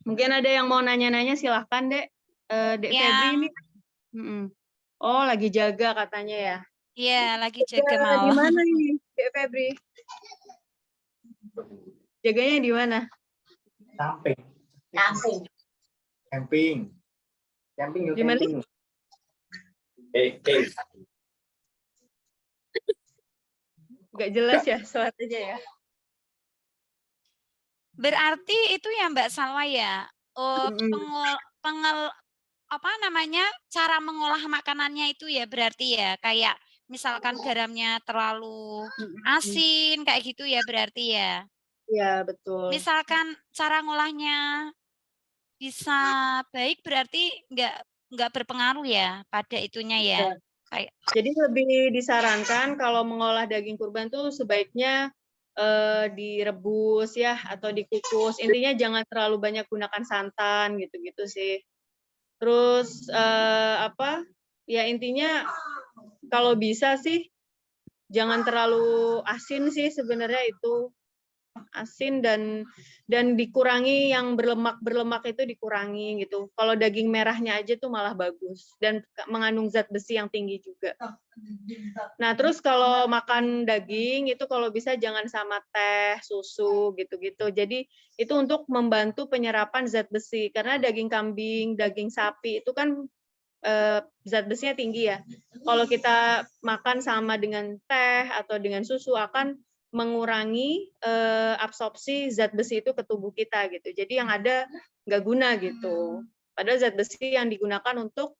Mungkin ada yang mau nanya-nanya silahkan Dek. Dek Febri ini. Oh lagi jaga katanya ya. Iya lagi jaga malam. Di mana ini Dek Febri? Jaganya di mana? Camping. Di mana? Nggak jelas ya suaranya ya. Berarti itu ya Mbak Salwa ya. Apa namanya? Cara mengolah makanannya itu ya berarti ya kayak misalkan garamnya terlalu asin kayak gitu ya berarti ya. Iya, betul. Misalkan cara ngolahnya bisa baik berarti nggak berpengaruh ya pada itunya ya. Kayak jadi lebih disarankan kalau mengolah daging kurban tuh sebaiknya direbus ya atau dikukus. Intinya jangan terlalu banyak gunakan santan gitu-gitu sih. Terus apa? Ya intinya kalau bisa sih jangan terlalu asin sih sebenarnya itu. Asin dan dikurangi yang berlemak itu dikurangi gitu. Kalau daging merahnya aja tuh malah bagus dan mengandung zat besi yang tinggi juga. Nah, terus kalau makan daging itu kalau bisa jangan sama teh, susu gitu-gitu. Jadi itu untuk membantu penyerapan zat besi karena daging kambing, daging sapi itu kan zat besinya tinggi ya. Kalau kita makan sama dengan teh atau dengan susu akan mengurangi absorpsi zat besi itu ke tubuh kita gitu. Jadi yang ada nggak guna gitu. Padahal zat besi yang digunakan untuk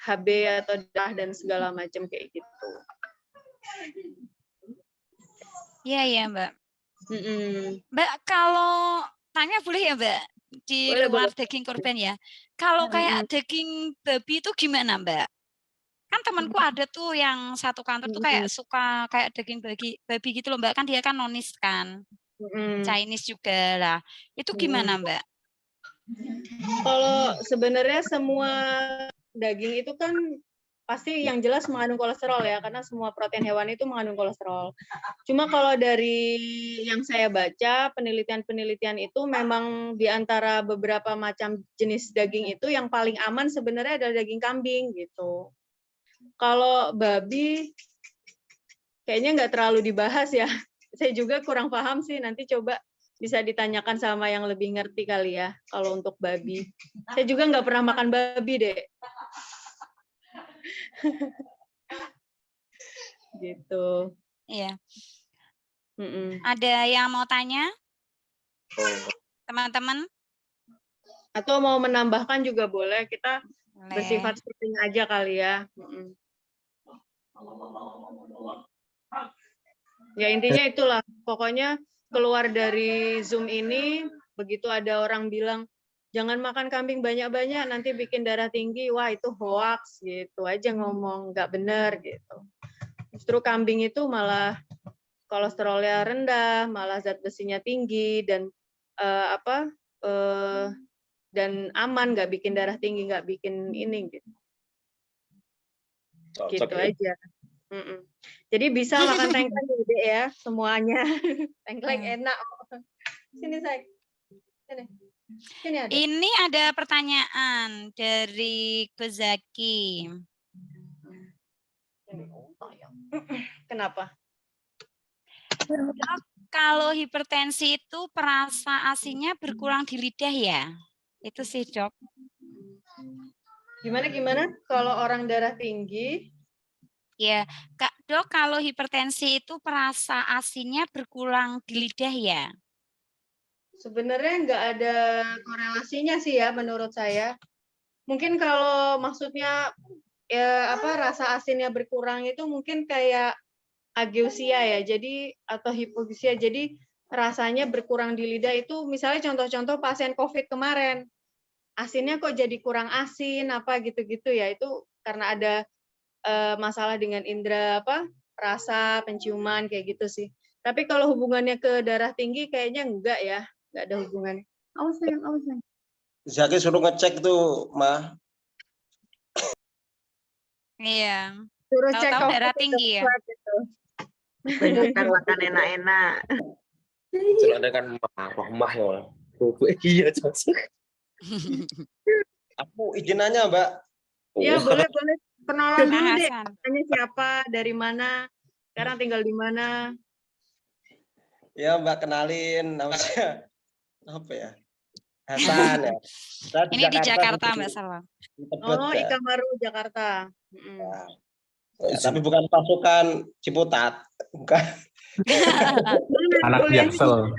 HB atau darah dan segala macam kayak gitu. Iya ya Mbak. Mbak kalau tanya boleh ya Mbak di luar boleh. daging kurban ya. Kalau kayak daging babi itu gimana Mbak? Kan temanku ada tuh yang satu kantor tuh kayak suka kayak daging babi gitu loh Mbak, kan dia kan nonis kan, Chinese juga lah. Itu gimana Mbak? Kalau sebenarnya semua daging itu kan pasti yang jelas mengandung kolesterol ya, karena semua protein hewan itu mengandung kolesterol. Cuma kalau dari yang saya baca, penelitian-penelitian itu memang di antara beberapa macam jenis daging itu yang paling aman sebenarnya adalah daging kambing gitu. Kalau babi kayaknya nggak terlalu dibahas ya. Saya juga kurang paham sih, nanti coba bisa ditanyakan sama yang lebih ngerti kali ya kalau untuk babi. Saya juga nggak pernah makan babi deh. Gitu. Iya. Ada yang mau tanya? Teman-teman? Atau mau menambahkan juga boleh, kita bersifat sepertinya aja kali ya. Ya intinya itulah, pokoknya keluar dari Zoom ini, begitu ada orang bilang, jangan makan kambing banyak-banyak, nanti bikin darah tinggi, wah itu hoax, gitu aja ngomong, nggak benar, gitu. Justru kambing itu malah kolesterolnya rendah, malah zat besinya tinggi, dan dan aman, nggak bikin darah tinggi, nggak bikin ini gitu. Cocok Gitu ya. aja. Jadi bisa makan tengkleng ya, Dek, ya semuanya. Tengkleng enak. Sini say. Sini ada. Ini ada pertanyaan dari Kozaki. Kenapa? Dok, kalau hipertensi itu perasa asinya berkurang di lidah ya? Itu sih, Dok. Gimana? Kalau orang darah tinggi, Ya, Kak Dok, kalau hipertensi itu perasa asinya berkurang di lidah ya? sebenarnya nggak ada korelasinya sih ya menurut saya. Mungkin kalau maksudnya ya rasa asinnya berkurang itu mungkin kayak ageusia ya. Jadi atau hipogeusia. Jadi rasanya berkurang di lidah itu misalnya contoh-contoh pasien COVID kemarin. Asinnya kok jadi kurang asin apa gitu-gitu ya. Itu karena ada masalah dengan indera rasa, penciuman kayak gitu sih. Tapi kalau hubungannya ke darah tinggi kayaknya enggak ya, enggak ada hubungannya. Awas sayang. Zaki suruh ngecek tuh, Mah. Iya. Suruh cek Tahu-tahu darah tinggi ya? gitu. Banyakan makan enak-enak. Sudah ada kan Mah ya. Iya, cocok. Aku izin nanya, Mbak. Ya, boleh. Kenalan dulu Kang deh. Hasan. Tanya siapa, dari mana, sekarang tinggal di mana. Ya, Mbak, kenalin nama saya apa ya? Hasan ya. Saya Ini di Jakarta, di Mbak Salwa. Tebet, Oh, ya. Ikamaru, Jakarta. Ya, tapi bukan pasukan Ciputat, bukan. Anak Jaksel.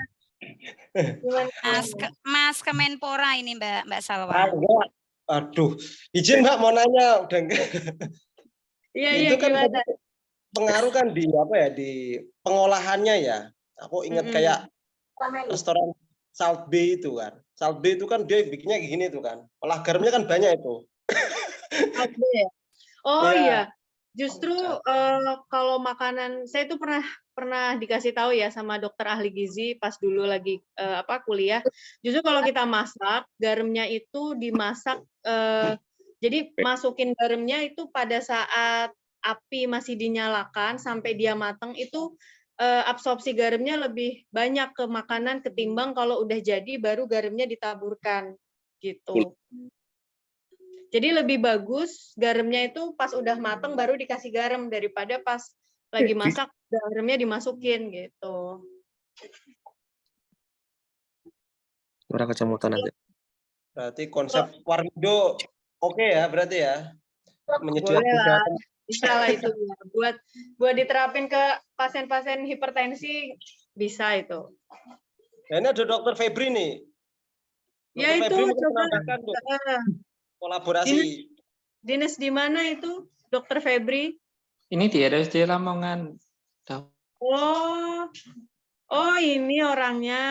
Mas Kemenpora ini Mbak Salwa. Enggak. Aduh, izin Mbak mau nanya, udah enggak. Iya, Itu kan gimana? pengaruh kan di di pengolahannya ya. Aku ingat kayak restoran Salt Bay itu kan. Salt Bay itu kan dia bikinnya gini tuh kan. Olah garamnya kan banyak itu. Oh Iya. iya, justru kalau makanan saya itu pernah dikasih tahu ya sama dokter ahli gizi pas dulu lagi kuliah. Justru kalau kita masak, garamnya itu dimasak jadi masukin garamnya itu pada saat api masih dinyalakan sampai dia matang itu absorpsi garamnya lebih banyak ke makanan ketimbang kalau udah jadi baru garamnya ditaburkan gitu. Jadi lebih bagus garamnya itu pas udah mateng baru dikasih garam daripada pas lagi masak garamnya dimasukin gitu. Orang kecamatan nanti. Berarti konsep Warmindo oke ya berarti ya. Menyediakan boleh lah, bisa lah itu ya. Buat diterapin ke pasien-pasien hipertensi bisa itu. Nah, ini ada Dokter Febri nih. Ya Dokter itu Febri mungkin coba menambahkan tuh kolaborasi. dinas di mana itu Dokter Febri? Ini di RSD Lamongan. Oh ini orangnya,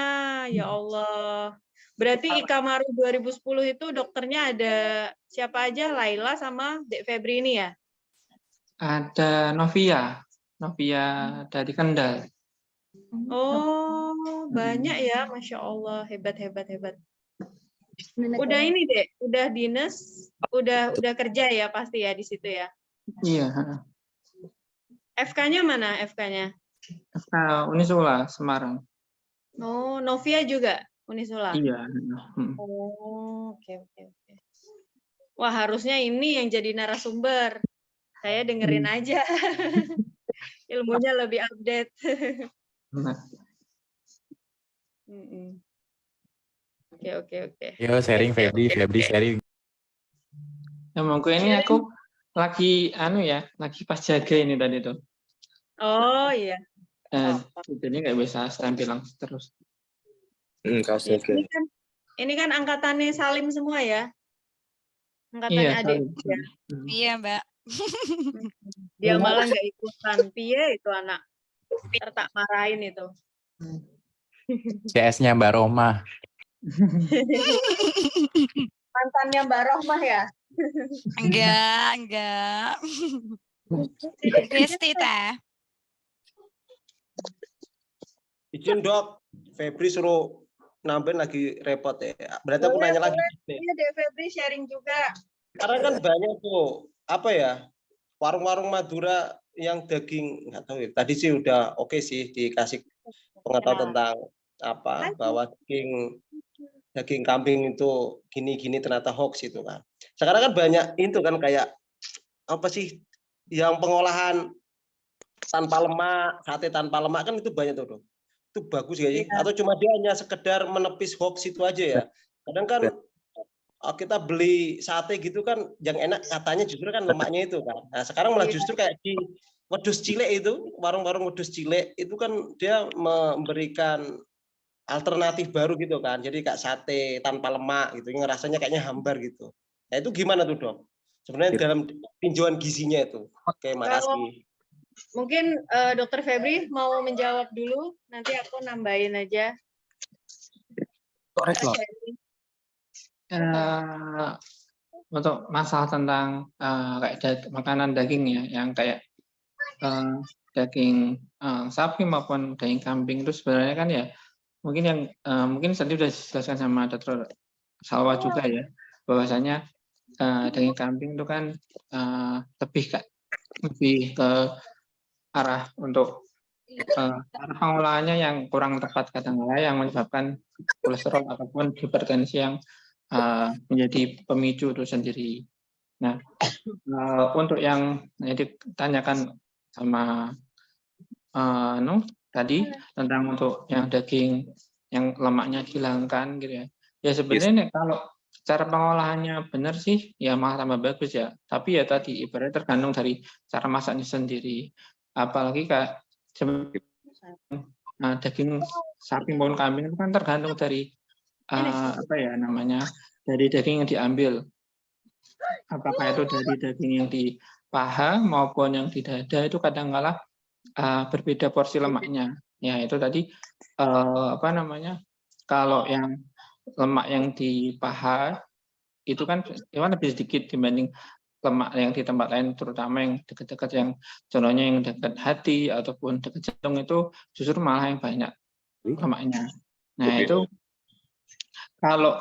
ya Allah. Berarti Ikamaru 2010 itu dokternya ada siapa aja? Laila sama Dek Febri ini ya? Ada Novia dari Kendal. Oh, banyak ya, Masya Allah, hebat. Udah ini Dek, udah dinas, udah kerja ya pasti ya di situ ya? Iya. FK-nya mana FK-nya? FK Unisula Semarang. Oh, Novia juga Unisula? Iya. Oh, oke. Wah, harusnya ini yang jadi narasumber. Saya dengerin aja. Ilmunya lebih update. Oke. Yo sharing Febri sharing. Ya monggo ini aku lagi lagi pas jaga ini tadi tuh. Oh iya. Jadi nggak bisa tampil langsung terus. Ini kan angkatannya Salim semua ya? Angkatannya Iya, adik. Ya. Iya, Mbak. Dia malah nggak ikutan. Piye itu anak. Tak marahin itu. CS-nya Mbak Roma. Mantannya Mbak Rohmah ya? Enggak. Besti teh. Izin Dok, Febri suruh nambahin lagi repot ya. Berarti aku Boleh, nanya lagi boleh. nih. Iya, Dek Febri sharing juga. Karena kan banyak tuh apa ya, warung-warung Madura yang daging nggak tahu ya. Tadi sih udah oke sih dikasih pengetahuan tentang apa bahwa daging kambing itu gini-gini ternyata hoax itu kan. Sekarang kan banyak itu kan kayak apa sih yang pengolahan tanpa lemak, sate tanpa lemak kan itu banyak tuh, Dok. Itu bagus gak sih? Iya. Atau cuma dia hanya sekedar menepis hoax itu aja ya? Kadang kan kita beli sate gitu kan yang enak katanya justru kan lemaknya itu kan. Nah, sekarang malah justru kayak di Wedhus Cilek itu, warung-warung Wedhus Cilek itu kan dia memberikan alternatif baru gitu kan. Jadi kayak sate tanpa lemak gitu, yang rasanya kayaknya hambar gitu. Nah, itu gimana tuh, Dok? Sebenarnya dalam tinjauan gizinya itu. Oke, makasih. Mungkin Dokter Febri mau menjawab dulu, nanti aku nambahin aja. Untuk masalah tentang kayak makanan daging ya, yang kayak daging sapi maupun daging kambing itu sebenarnya kan ya mungkin yang mungkin tadi sudah dijelaskan sama Dr. Salwa juga ya, bahwasanya daging kambing itu kan lebih ke arah untuk arah pengolahannya yang kurang tepat kadang-kala yang menyebabkan kolesterol ataupun hipertensi yang menjadi pemicu itu sendiri. Nah, untuk yang ditanyakan sama tadi tentang untuk yang daging yang lemaknya dihilangkan gitu ya. Ya sebenarnya kalau cara pengolahannya benar sih ya malah tambah bagus ya. Tapi ya tadi ibaratnya tergantung dari cara masaknya sendiri. Apalagi kayak daging sapi maupun kambing itu kan tergantung dari apa ya namanya, dari daging yang diambil. Apakah itu dari daging yang di paha maupun yang di dada itu kadang-kala berbeda porsi lemaknya. Ya itu tadi apa namanya, kalau yang lemak yang di paha itu kan lebih sedikit dibanding lemak yang di tempat lain, terutama yang dekat-dekat, yang contohnya yang dekat hati ataupun dekat jantung itu justru malah yang banyak lemaknya. Nah itu kalau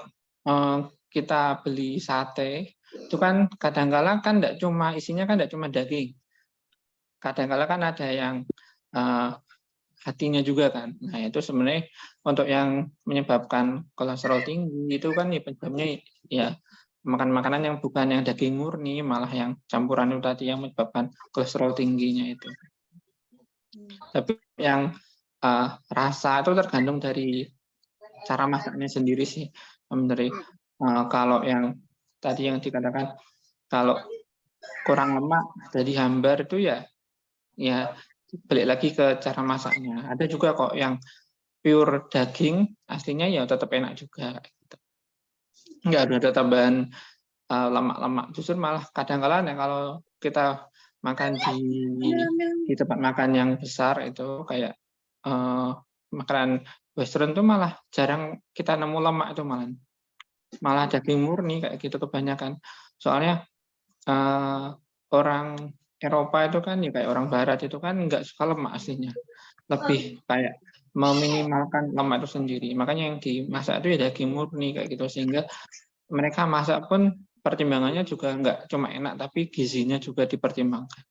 kita beli sate itu kan kadang-kala kan tidak cuma isinya kan tidak cuma daging, kadang-kala kan ada yang hatinya juga kan. Nah itu sebenarnya untuk yang menyebabkan kolesterol tinggi itu kan ya penyebabnya ya makan makanan yang bukan yang daging murni, malah yang campuran itu tadi yang menyebabkan kolesterol tingginya itu. Tapi yang rasa itu tergantung dari cara masaknya sendiri sih. Dari kalau yang tadi yang dikatakan kalau kurang lemak jadi hambar itu ya balik lagi ke cara masaknya. Ada juga kok yang pure daging aslinya ya tetap enak juga. Nggak ada tambahan lemak-lemak. Justru malah kadang-kala ya kalau kita makan di tempat makan yang besar itu kayak makanan western itu malah jarang kita nemu lemak itu, malah daging murni kayak gitu kebanyakan. Soalnya orang Eropa itu kan ya kayak orang Barat itu kan nggak suka lemak aslinya, lebih kayak meminimalkan lemak itu sendiri. Makanya yang dimasak itu ya daging murni kayak gitu, sehingga mereka masak pun pertimbangannya juga nggak cuma enak tapi gizinya juga dipertimbangkan.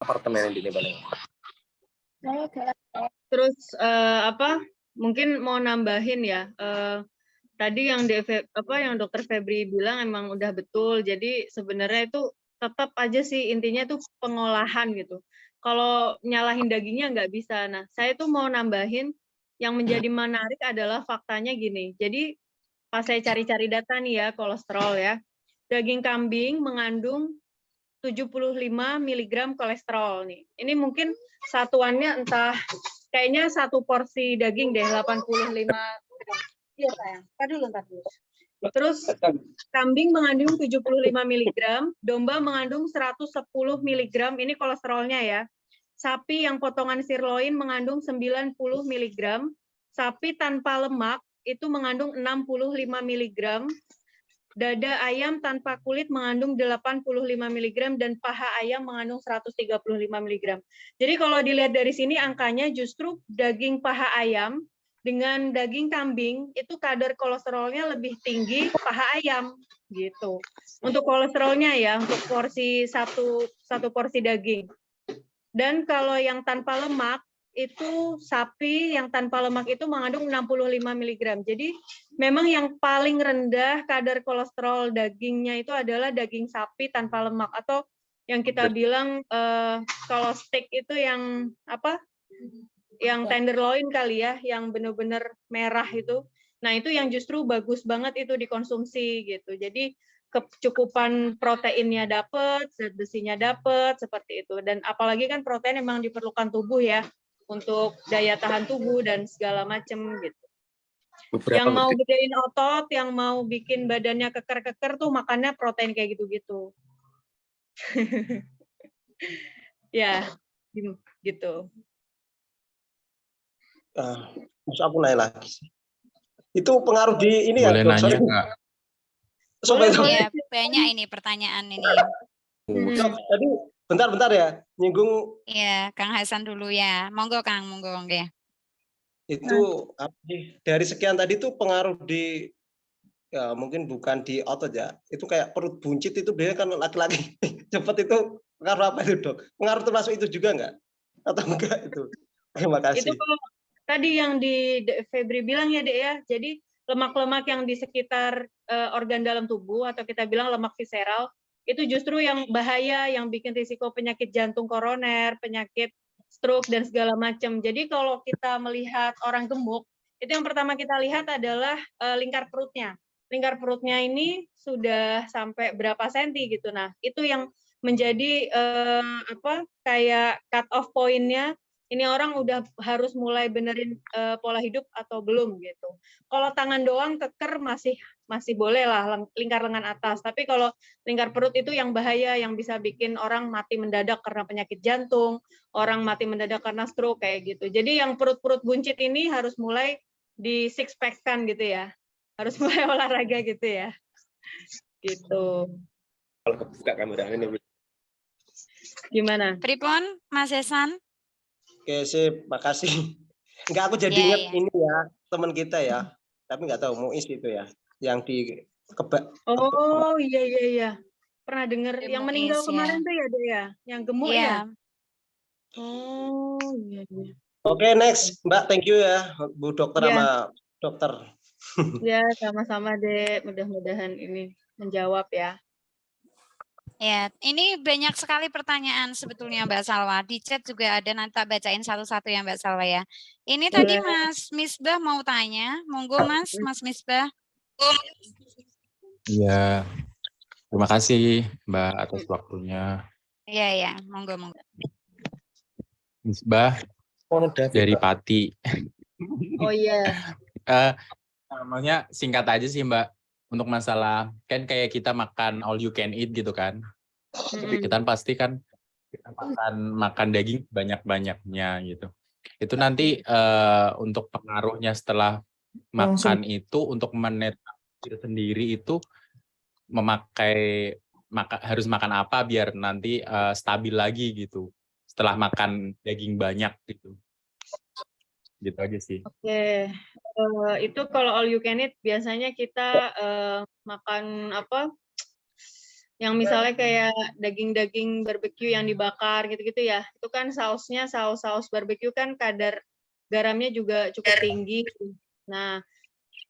Apartemen di Bali. Terus mungkin mau nambahin ya, tadi yang Dokter Febri bilang emang udah betul. Jadi sebenarnya itu tetap aja sih intinya tuh pengolahan gitu. Kalau nyalahin dagingnya nggak bisa. Nah, saya tuh mau nambahin yang menjadi menarik adalah faktanya gini. Jadi pas saya cari-cari data nih ya, kolesterol ya, daging kambing mengandung 75 mg kolesterol nih. Ini mungkin satuannya entah, kayaknya satu porsi daging deh 85 gram. Iya sayang, ntar dulu. Terus kambing mengandung 75 mg, domba mengandung 110 mg, ini kolesterolnya ya. Sapi yang potongan sirloin mengandung 90 mg, sapi tanpa lemak itu mengandung 65 mg, dada ayam tanpa kulit mengandung 85 mg, dan paha ayam mengandung 135 mg. Jadi kalau dilihat dari sini angkanya justru daging paha ayam dengan daging kambing itu kadar kolesterolnya lebih tinggi paha ayam gitu. Untuk kolesterolnya ya, untuk porsi satu porsi daging. Dan kalau yang tanpa lemak itu sapi yang tanpa lemak itu mengandung 65 mg. Jadi memang yang paling rendah kadar kolesterol dagingnya itu adalah daging sapi tanpa lemak, atau yang kita bilang kalau steak itu yang apa? Yang tenderloin kali ya, yang benar-benar merah itu. Nah, itu yang justru bagus banget itu dikonsumsi gitu. Jadi kecukupan proteinnya dapat, zat besinya dapat, seperti itu. Dan apalagi kan protein memang diperlukan tubuh ya untuk daya tahan tubuh dan segala macam gitu. Yang mau gedein otot, yang mau bikin badannya keker-keker tuh makannya protein kayak gitu-gitu. Ya, gitu. Terus aku nanya lagi sih. Itu pengaruh di ini Boleh ya, Dok? nanya Sorry. nggak? Iya, banyak ini pertanyaan ini. Dok, tadi bentar ya, nyinggung. Iya, Kang Hasan dulu ya. Monggo Kang, monggo ya. Itu dari sekian tadi tuh pengaruh di, ya mungkin bukan di otot ya, itu kayak perut buncit itu dia kan laki-laki cepat itu pengaruh apa itu, Dok? Pengaruh termasuk itu juga nggak? Atau enggak itu? Terima kasih. Itu kalau tadi yang di Febri bilang ya, Dek ya. Jadi lemak-lemak yang di sekitar organ dalam tubuh atau kita bilang lemak visceral itu justru yang bahaya, yang bikin risiko penyakit jantung koroner, penyakit stroke dan segala macam. Jadi kalau kita melihat orang gemuk, itu yang pertama kita lihat adalah lingkar perutnya. Lingkar perutnya ini sudah sampai berapa senti gitu. Nah, itu yang menjadi kayak cut off point-nya. Ini orang udah harus mulai benerin pola hidup atau belum gitu. Kalau tangan doang keker masih boleh lah lingkar lengan atas. Tapi kalau lingkar perut itu yang bahaya, yang bisa bikin orang mati mendadak karena penyakit jantung, orang mati mendadak karena stroke kayak gitu. Jadi yang perut-perut buncit ini harus mulai di six pack-kan gitu ya. Harus mulai olahraga gitu ya. Gitu. Kalau kebuka kamera ini. Gimana? Pripun, Mas Esan? Oke, sip, makasih. Enggak, aku jadi ingat ini ya, teman kita ya. Tapi nggak tahu Muiz itu ya, yang di Oh iya. Pernah dengar yang meninggal Muiz, kemarin ya. tuh ya, Dek ya? Yang gemuk Iya. ya? Oh iya. Oke, next, Mbak, thank you ya, Bu Dokter sama Dokter. Ya, sama-sama Dek. Mudah-mudahan ini menjawab ya. Ya, ini banyak sekali pertanyaan sebetulnya Mbak Salwa. Di chat juga ada, nanti tak bacain satu-satu ya Mbak Salwa ya. Ini tadi Mas Misbah mau tanya, monggo Mas Misbah. Iya, terima kasih Mbak atas waktunya. Iya, monggo. Misbah dari Pati. Oh iya. Namanya singkat aja sih Mbak. Untuk masalah kan kayak kita makan all you can eat gitu kan. Kita pasti kan kita makan daging banyak-banyaknya gitu. Itu nanti untuk pengaruhnya setelah makan itu untuk menetralisir sendiri itu harus makan apa biar nanti stabil lagi gitu setelah makan daging banyak gitu. Gitu aja sih. Oke. Itu kalau all you can eat biasanya kita makan apa? Yang misalnya kayak daging-daging barbecue yang dibakar gitu-gitu ya. Itu kan sausnya saus barbecue kan kadar garamnya juga cukup tinggi. Nah,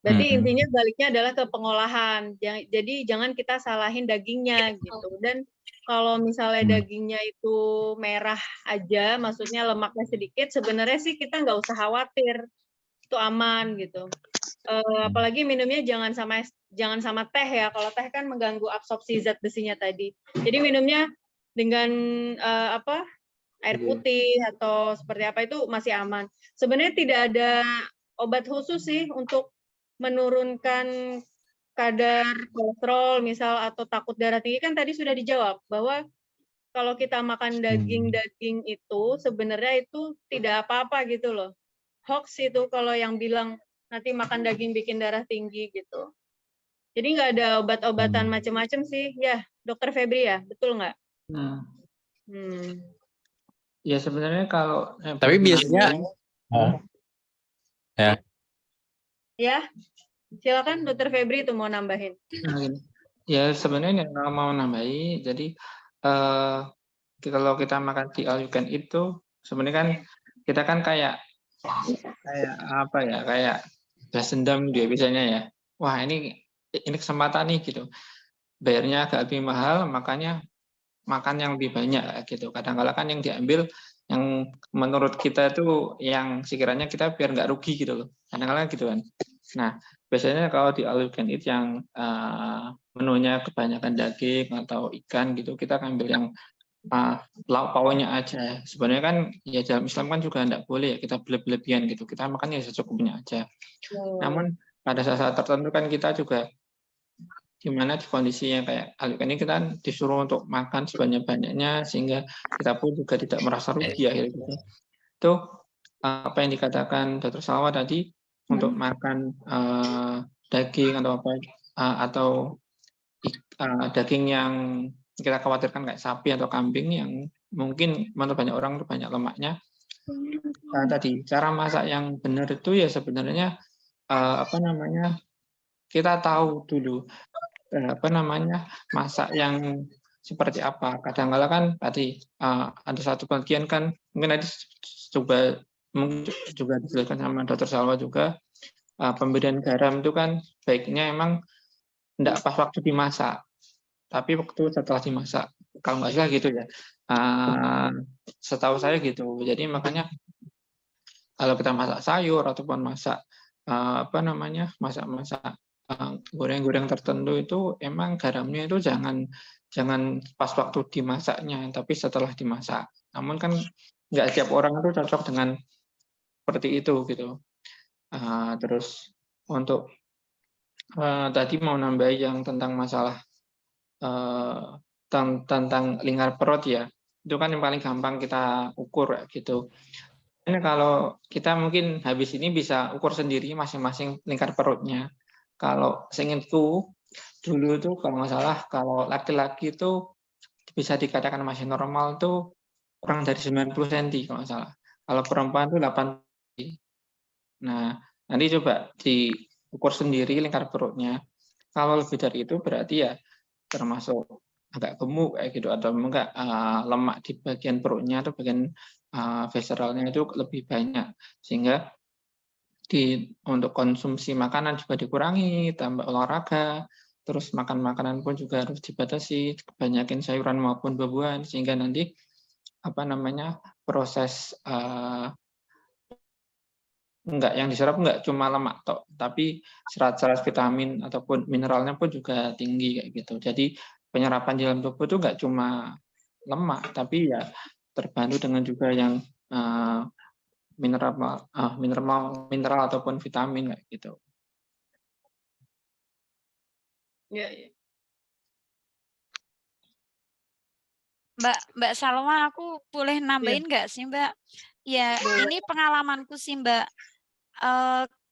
berarti intinya baliknya adalah ke pengolahan. Jadi jangan kita salahin dagingnya gitu. Dan kalau misalnya dagingnya itu merah aja, maksudnya lemaknya sedikit, sebenarnya sih kita nggak usah khawatir. Itu aman gitu. Apalagi minumnya jangan sama teh ya. Kalau teh kan mengganggu absorpsi zat besinya tadi. Jadi minumnya dengan air putih atau seperti apa itu masih aman. Sebenarnya tidak ada obat khusus sih untuk menurunkan kadar kolesterol misal atau takut darah tinggi, kan tadi sudah dijawab bahwa kalau kita makan daging-daging itu sebenarnya itu tidak apa-apa gitu loh. Hoax itu kalau yang bilang nanti makan daging bikin darah tinggi gitu. Jadi nggak ada obat-obatan macam-macam sih. Ya, Dokter Febri ya, betul nggak? Ya sebenarnya kalau tapi biasanya ya Ya, silakan Dokter Febri itu mau nambahin. Nah, gini. Ya sebenarnya yang mau nambahi, jadi kalau kita makan di all you can eat itu sebenarnya kan kita kan kayak apa ya, kayak balas dendam dia biasanya ya. Wah ini kesempatan nih gitu. Bayarnya agak lebih mahal, makanya makan yang lebih banyak gitu. Kadang-kala kan yang diambil yang menurut kita itu yang sekiranya kita biar nggak rugi gitu loh. Kadang-kala gitu kan. Nah, biasanya kalau di all you can eat yang menunya kebanyakan daging atau ikan gitu, kita ambil yang lauk pauknya aja. Sebenarnya kan ya dalam Islam kan juga tidak boleh ya kita berlebihan gitu. Kita makan ya secukupnya aja. Namun pada saat tertentu kan kita juga gimana di kondisi yang kayak ini kita disuruh untuk makan sebanyak-banyaknya sehingga kita pun juga tidak merasa rugi akhirnya gitu. Itu apa yang dikatakan Dr. Salwa tadi untuk makan daging atau apa atau daging yang kita khawatirkan kayak sapi atau kambing yang mungkin menurut banyak orang itu banyak lemaknya. Tadi cara masak yang benar itu ya sebenarnya apa namanya kita tahu dulu apa namanya masak yang seperti apa. Kadang-kala kan tadi ada satu bagian kan mungkin tadi coba mungkin juga dijelaskan sama Dr. Salwa juga pemberian garam itu kan baiknya emang tidak pas waktu dimasak, tapi waktu setelah dimasak. Kalau nggak salah gitu ya. Setahu saya gitu. Jadi makanya kalau kita masak sayur ataupun masak apa namanya masak-masak goreng-goreng tertentu itu emang garamnya itu jangan pas waktu dimasaknya, tapi setelah dimasak. Namun kan nggak setiap orang itu cocok dengan seperti itu gitu. Terus untuk tadi mau nambah yang tentang masalah tentang lingkar perut ya, itu kan yang paling gampang kita ukur gitu. Ini kalau kita mungkin habis ini bisa ukur sendiri masing-masing lingkar perutnya. Kalau seingatku dulu itu kalau nggak salah kalau laki-laki itu bisa dikatakan masih normal tuh kurang dari 90 cm kalau nggak salah. Kalau perempuan itu 8 cm. Nah, nanti coba diukur sendiri lingkar perutnya. Kalau lebih dari itu berarti ya termasuk agak gemuk kayak gitu atau enggak lemak di bagian perutnya atau bagian visceralnya itu lebih banyak sehingga untuk konsumsi makanan juga dikurangi, tambah olahraga, terus makan makanan pun juga harus dibatasi, kebanyakin sayuran maupun buah-buahan sehingga nanti apa namanya proses yang diserap enggak cuma lemak tok, tapi serat-serat vitamin ataupun mineralnya pun juga tinggi kayak gitu. Jadi penyerapan di dalam tubuh itu enggak cuma lemak, tapi ya terbantu dengan juga yang mineral ataupun vitamin kayak gitu. Ya. Mbak Salma, aku boleh nambahin nggak sih Mbak? Ya, ini pengalamanku sih Mbak.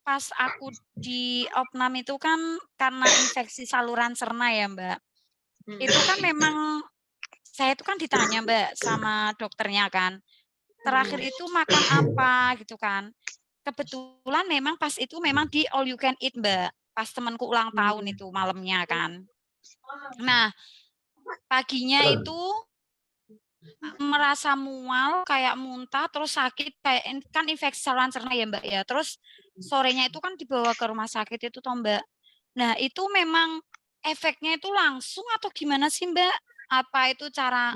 Pas aku di Opnam itu kan karena infeksi saluran cerna ya Mbak. Itu kan memang saya itu kan ditanya Mbak sama dokternya kan. Terakhir itu makan apa gitu kan. Kebetulan memang pas itu memang di all you can eat Mbak. Pas temanku ulang tahun itu malamnya kan. Nah, paginya itu merasa mual, kayak muntah, terus sakit, kayak kan infeksi saluran cerna ya Mbak ya. Terus sorenya itu kan dibawa ke rumah sakit itu toh Mbak. Nah itu memang efeknya itu langsung atau gimana sih Mbak? Apa itu cara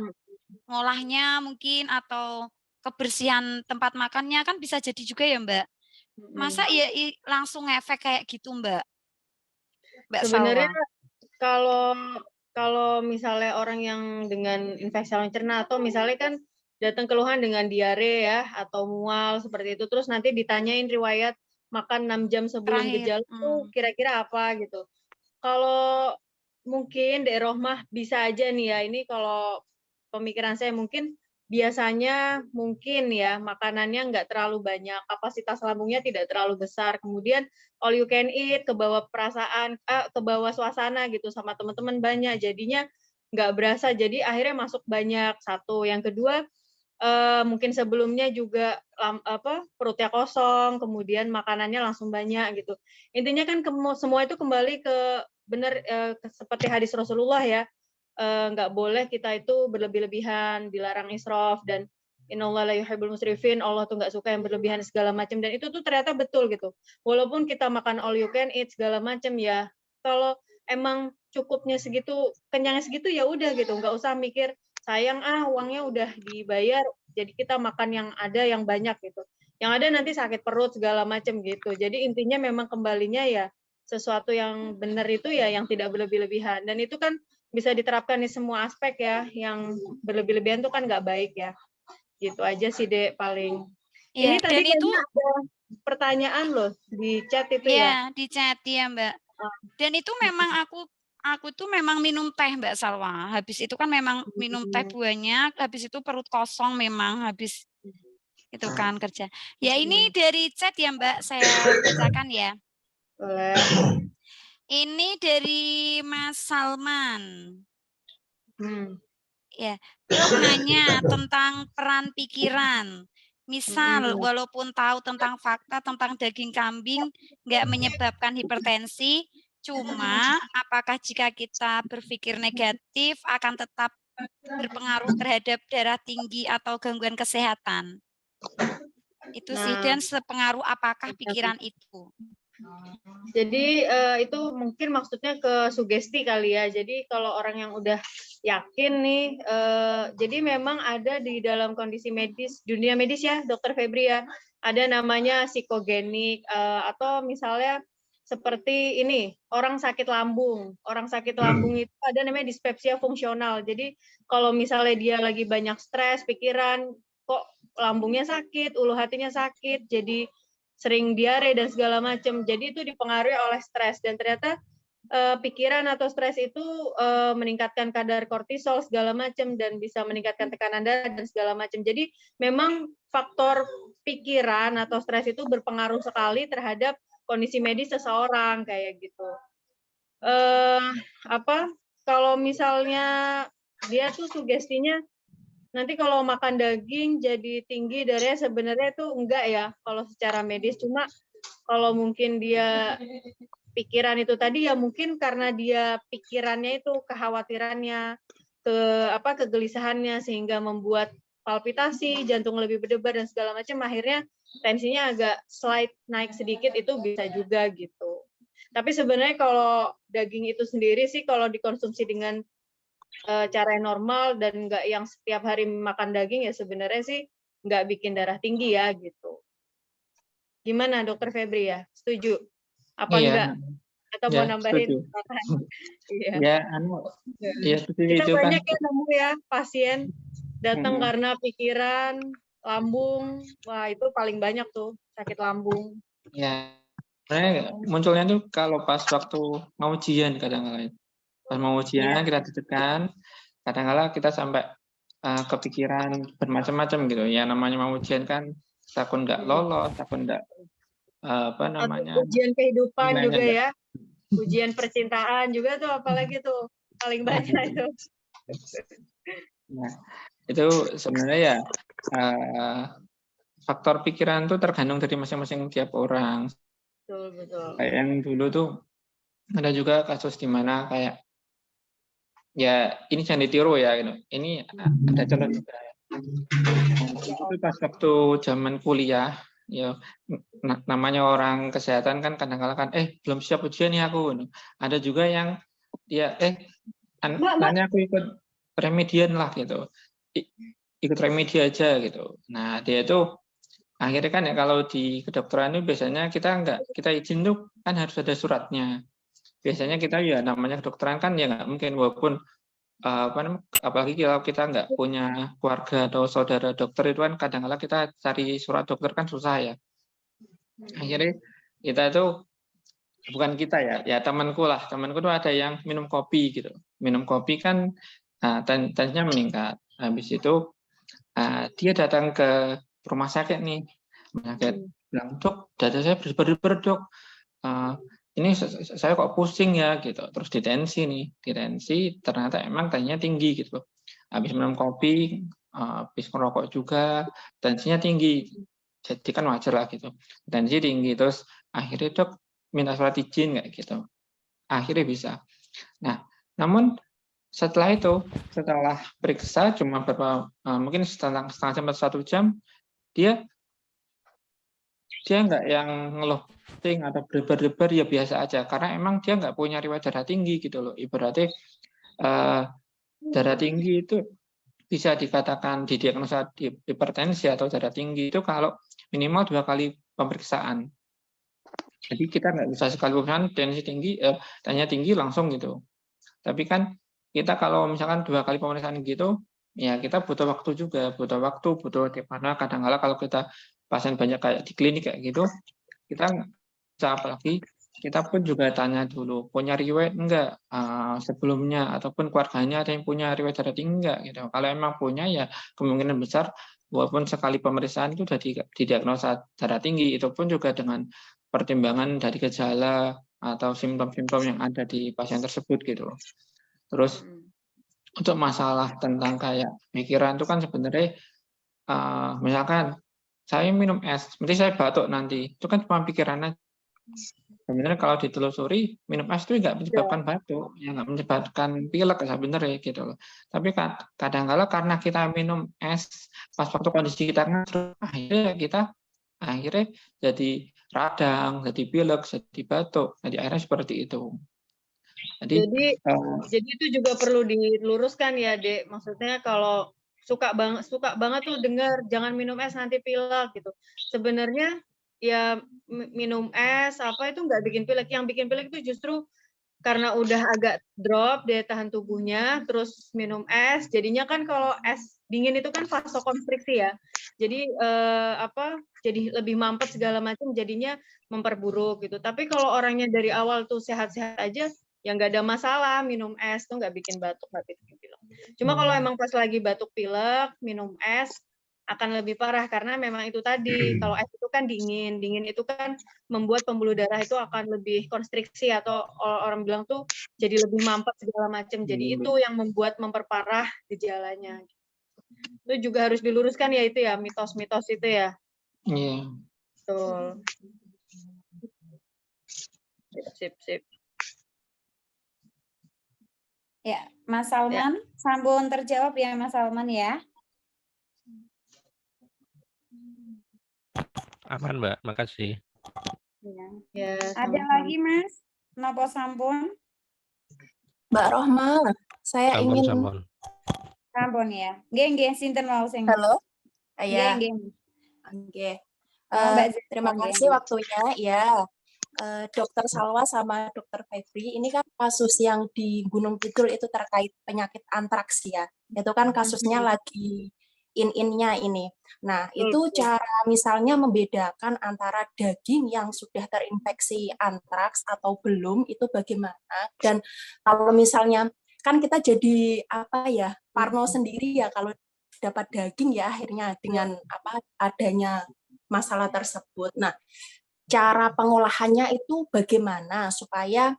ngolahnya mungkin atau kebersihan tempat makannya kan bisa jadi juga ya Mbak. Masa ya langsung efek kayak gitu Mbak? Mbak Sebenarnya Salwa. kalau misalnya orang yang dengan infeksi saluran cerna atau misalnya kan datang keluhan dengan diare ya atau mual seperti itu, terus nanti ditanyain riwayat makan 6 jam sebelum gejala itu kira-kira apa gitu. Kalau mungkin Dek Rohmah bisa aja nih ya, ini kalau pemikiran saya mungkin biasanya mungkin ya makanannya nggak terlalu banyak, kapasitas lambungnya tidak terlalu besar, kemudian all you can eat, kebawa perasaan, kebawa suasana gitu sama teman-teman banyak, jadinya nggak berasa, jadi akhirnya masuk banyak. Satu, yang kedua mungkin sebelumnya juga perutnya kosong, kemudian makanannya langsung banyak gitu. Intinya kan semua itu kembali ke benar seperti hadis Rasulullah ya, nggak boleh kita itu berlebih-lebihan, dilarang israf, dan innallaha la yuhibbul musrifin, Allah tuh nggak suka yang berlebihan segala macam, dan itu tuh ternyata betul gitu. Walaupun kita makan all you can eat segala macam ya, kalau emang cukupnya segitu, kenyangnya segitu ya udah gitu, nggak usah mikir sayang uangnya udah dibayar, jadi kita makan yang ada yang banyak gitu. Yang ada nanti sakit perut segala macam gitu. Jadi intinya memang kembalinya ya sesuatu yang benar itu ya yang tidak berlebih-lebihan, dan itu kan bisa diterapkan di semua aspek ya, yang berlebih-lebihan itu kan nggak baik ya. Gitu aja sih Dek paling. Ya, Ini tadi dan itu kayaknya ada pertanyaan loh di chat itu ya ya. di chat ya Mbak. Dan itu memang aku tuh memang minum teh Mbak Salwa. Habis itu kan memang minum teh banyak, habis itu perut kosong memang, habis itu kan kerja. Ya ini dari chat ya Mbak, saya bacakan ya. Boleh. Ini dari Mas Salman. Ya, Dok nanya tentang peran pikiran. Misal, walaupun tahu tentang fakta tentang daging kambing nggak menyebabkan hipertensi, cuma apakah jika kita berpikir negatif akan tetap berpengaruh terhadap darah tinggi atau gangguan kesehatan? Itu sih, dan sepengaruh apakah pikiran itu? Jadi itu mungkin maksudnya ke sugesti kali ya. Jadi kalau orang yang udah yakin nih, jadi memang ada di dalam kondisi medis, dunia medis ya, Dokter Febri ya, ada namanya psikogenik, atau misalnya seperti ini, orang sakit lambung. Orang sakit lambung itu ada namanya dispepsia fungsional. Jadi kalau misalnya dia lagi banyak stres, pikiran, kok lambungnya sakit, ulu hatinya sakit, jadi sering diare dan segala macam. Jadi itu dipengaruhi oleh stres, dan ternyata pikiran atau stres itu meningkatkan kadar kortisol segala macam dan bisa meningkatkan tekanan darah dan segala macam. Jadi memang faktor pikiran atau stres itu berpengaruh sekali terhadap kondisi medis seseorang kayak gitu. Kalau misalnya dia tuh sugestinya nanti kalau makan daging jadi tinggi darahnya, sebenarnya itu enggak ya kalau secara medis, cuma kalau mungkin dia pikiran itu tadi ya mungkin karena dia pikirannya itu kekhawatirannya, kegelisahannya sehingga membuat palpitasi, jantung lebih berdebar dan segala macam, akhirnya tensinya agak slight naik sedikit, itu bisa juga gitu. Tapi sebenarnya kalau daging itu sendiri sih kalau dikonsumsi dengan cara yang normal dan nggak yang setiap hari makan daging ya sebenarnya sih nggak bikin darah tinggi ya gitu. Gimana Dokter Febri ya? Setuju? Apa enggak? Atau mau nambahin? Iya. Kita banyak kan. Ya nemu ya pasien datang karena pikiran, lambung, wah itu paling banyak tuh sakit lambung. Ya, munculnya tuh kalau pas waktu mau ujian kadang-kadang. Pas mau ujian kita ditekan, kadang-kadang kita sampai kepikiran bermacam-macam gitu. Ya namanya mau ujian kan takut nggak lolos, takut nggak ujian kehidupan juga ya, ujian percintaan juga tuh, apalagi tuh paling banyak itu. Nah, itu sebenarnya ya faktor pikiran tuh tergantung dari masing-masing tiap orang. Betul. Kayak yang dulu tuh ada juga kasus di mana kayak ya ini jangan ditiru ya gitu. Ini ada contoh juga. Itu pas waktu zaman kuliah ya, namanya orang kesehatan kan kadang-kadang kan belum siap ujian nih aku. Ada juga yang dia tanya aku ikut remedian lah gitu. Ikut remedi aja gitu. Nah, dia itu akhirnya kan ya kalau di kedokteran itu biasanya kita izin tuh kan harus ada suratnya. Biasanya kita ya namanya kedokteran kan ya nggak mungkin, walaupun apalagi kalau kita nggak punya keluarga atau saudara dokter itu kan kadang-kadang kita cari surat dokter kan susah ya. Akhirnya kita itu bukan kita ya temanku tuh ada yang minum kopi gitu. Minum kopi kan tensinya meningkat. Habis itu dia datang ke rumah sakit nih, bilang, "Dok, dada saya berdebar dok. Ini saya kok pusing ya," gitu. Terus ditensi ternyata emang tensinya tinggi gitu. Habis minum kopi, habis ngerokok juga, tensinya tinggi. Jadi kan wajar lah gitu. Tensi tinggi, terus akhirnya dok minta surat izin kayak gitu. Akhirnya bisa. Nah, namun setelah itu, setelah periksa cuma mungkin setengah jam atau 1 jam, dia nggak yang ngeluh pusing atau berdebar-debar, ya biasa aja. Karena emang dia nggak punya riwayat darah tinggi gitu loh. Ibaratnya darah tinggi itu bisa dikatakan didiagnosa hipertensi atau darah tinggi itu kalau minimal 2 kali pemeriksaan. Jadi kita nggak bisa sekali pemeriksaan tensinya tinggi langsung gitu. Tapi kan kita kalau misalkan 2 kali pemeriksaan gitu, ya kita butuh waktu juga, butuh karena kadang-kala kalau kita pasien banyak kayak di klinik kayak gitu, kita nggak bisa, apalagi kita pun juga tanya dulu, punya riwayat enggak sebelumnya, ataupun keluarganya ada yang punya riwayat darah tinggi enggak gitu. Kalau emang punya, ya kemungkinan besar walaupun sekali pemeriksaan itu sudah didiagnosa darah tinggi, itu pun juga dengan pertimbangan dari gejala atau simptom-simptom yang ada di pasien tersebut gitu. Terus untuk masalah tentang kayak pikiran itu kan sebenarnya misalkan saya minum es, berarti saya batuk nanti, itu kan cuma pikiran aja. Sebenarnya kalau ditelusuri, minum es itu nggak menyebabkan batuk, ya nggak menyebabkan pilek sebenarnya gitu loh. Tapi kadang-kala karena kita minum es pas waktu kondisi kita terus akhirnya jadi radang, jadi pilek, jadi batuk, jadi akhirnya seperti itu. Jadi itu juga perlu diluruskan ya, Dek. Maksudnya kalau suka banget tuh dengar jangan minum es nanti pilek gitu. Sebenarnya ya minum es apa itu nggak bikin pilek. Yang bikin pilek itu justru karena udah agak drop daya tahan tubuhnya, terus minum es, jadinya kan kalau es dingin itu kan vasokonstriksi ya. Jadi jadi lebih mampet segala macam, jadinya memperburuk gitu. Tapi kalau orangnya dari awal tuh sehat-sehat aja, ya nggak ada masalah, minum es tuh nggak bikin batuk, nggak bikin pilek. Cuma kalau emang pas lagi batuk pilek, minum es akan lebih parah karena memang itu tadi, kalau es itu kan dingin itu kan membuat pembuluh darah itu akan lebih konstriksi atau orang bilang tuh jadi lebih mampet segala macam. Jadi itu yang memperparah gejalanya. Itu juga harus diluruskan ya itu ya, mitos-mitos itu ya. Iya. Betul. Sip. Ya, Mas Salman, sambung terjawab ya Mas Salman ya. Aman Mbak, makasih. Ya, ada lagi Mas? Nopo sampun? Mbak Rohma, saya ingin Sampun ya. Nggih, sinten wau sing. Halo. Ya. Nggih. Oke. Mbak Terima kasih waktunya ya. Dokter Salwa sama Dokter Febri, ini kan kasus yang di Gunung Kidul itu terkait penyakit antraks ya. Itu kan kasusnya lagi in-innya ini. Nah, itu cara misalnya membedakan antara daging yang sudah terinfeksi antraks atau belum, itu bagaimana? Dan kalau misalnya, kan kita jadi parno sendiri ya kalau dapat daging ya akhirnya dengan adanya masalah tersebut. Nah, cara pengolahannya itu bagaimana supaya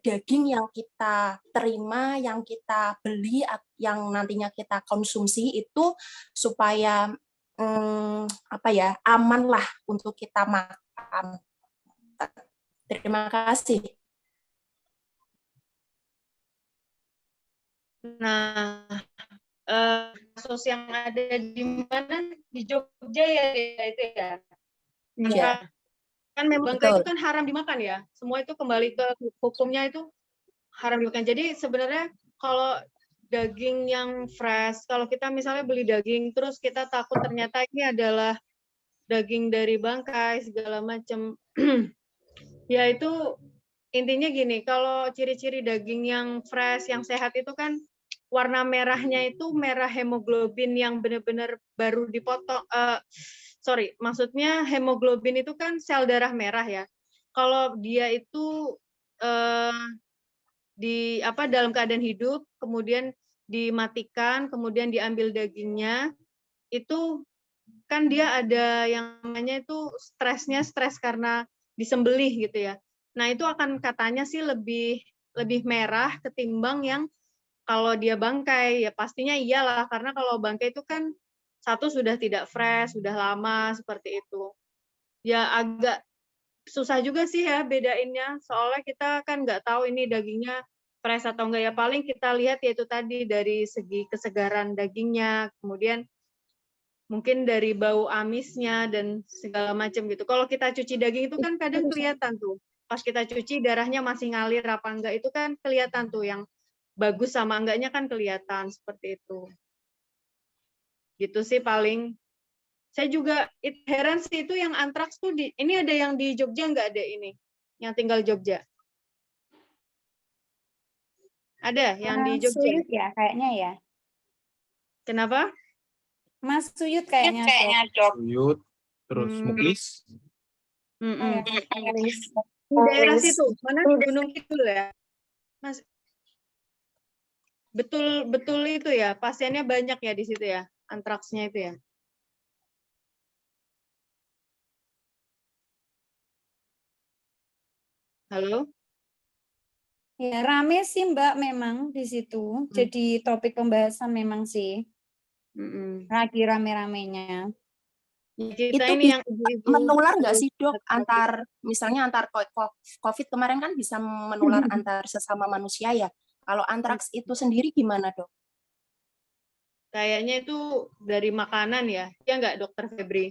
daging yang kita terima, yang kita beli, yang nantinya kita konsumsi itu supaya aman lah untuk kita makan. Terima kasih. Nah, kasus yang ada di mana, di Jogja ya itu ya. Iya. Kan memang bangkai itu kan haram dimakan ya. Semua itu kembali ke hukumnya itu haram dimakan. Jadi sebenarnya kalau daging yang fresh, kalau kita misalnya beli daging terus kita takut ternyata ini adalah daging dari bangkai segala macam. Ya itu intinya gini, kalau ciri-ciri daging yang fresh, yang sehat itu kan warna merahnya itu merah hemoglobin yang benar-benar baru dipotong. Maksudnya hemoglobin itu kan sel darah merah ya. Kalau dia itu dalam keadaan hidup, kemudian dimatikan, kemudian diambil dagingnya, itu kan dia ada yang namanya itu stres karena disembelih gitu ya. Nah itu akan katanya sih lebih merah ketimbang yang kalau dia bangkai ya pastinya iyalah, karena kalau bangkai itu kan satu sudah tidak fresh, sudah lama seperti itu. Ya agak susah juga sih ya bedainnya, soalnya kita kan nggak tahu ini dagingnya fresh atau enggak, ya paling kita lihat yaitu tadi dari segi kesegaran dagingnya, kemudian mungkin dari bau amisnya dan segala macam gitu. Kalau kita cuci daging itu kan kadang kelihatan tuh, pas kita cuci darahnya masih ngalir apa enggak, itu kan kelihatan tuh yang bagus sama enggaknya kan kelihatan seperti itu. Gitu sih paling. Saya juga heran sih itu yang antraks tuh ini ada yang di Jogja nggak ada ini? Yang tinggal Jogja. Ada yang di Mas Jogja. Suyut ya kayaknya ya. Kenapa? Mas Suyut kayaknya, Dok. Suyut, terus Muklis. Oh ya, Muklis. Di daerah situ, mana Gunung Kidul ya? Mas, betul itu ya, pasiennya banyak ya di situ ya, antraksnya itu ya. Halo? Ya, rame sih Mbak memang di situ. Jadi topik pembahasan memang sih. Lagi rame-ramenya. Kita Itu ini bisa yang ibu-ibu menular nggak sih dok misalnya antar COVID kemarin kan bisa menular antar sesama manusia ya. Kalau antraks itu sendiri gimana dok? Kayaknya itu dari makanan ya, ya nggak Dokter Febri?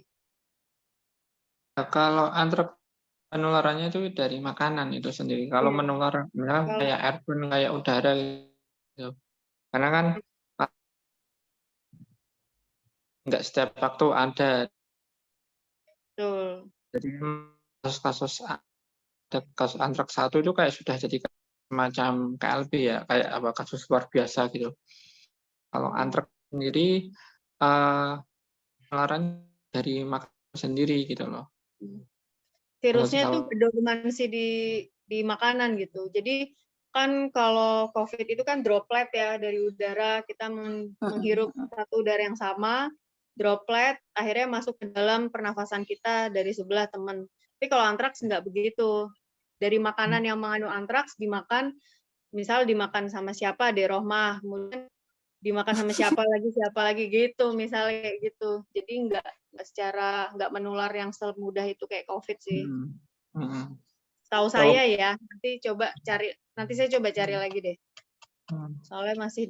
Kalau antraks penularannya itu dari makanan itu sendiri. Kalau menular misalnya kayak airborne, kayak udara gitu. Karena kan nggak setiap waktu ada. Betul. Jadi kasus antraks 1 itu kayak sudah jadi semacam KLB ya, kayak apa kasus luar biasa gitu. Kalau antraks sendiri penularan dari makanan sendiri gitu loh. Virusnya tuh berdominasi di makanan gitu. Jadi kan kalau COVID itu kan droplet ya dari udara, kita menghirup satu udara yang sama, droplet akhirnya masuk ke dalam pernafasan kita dari sebelah teman. Tapi kalau antraks nggak begitu. Dari makanan yang mengandung antraks dimakan, misal dimakan sama siapa, Rohmah, kemudian dimakan sama siapa lagi gitu, misalnya kayak gitu. Jadi nggak menular yang semudah itu kayak COVID sih. Tahu saya ya, nanti saya coba cari lagi deh. Soalnya masih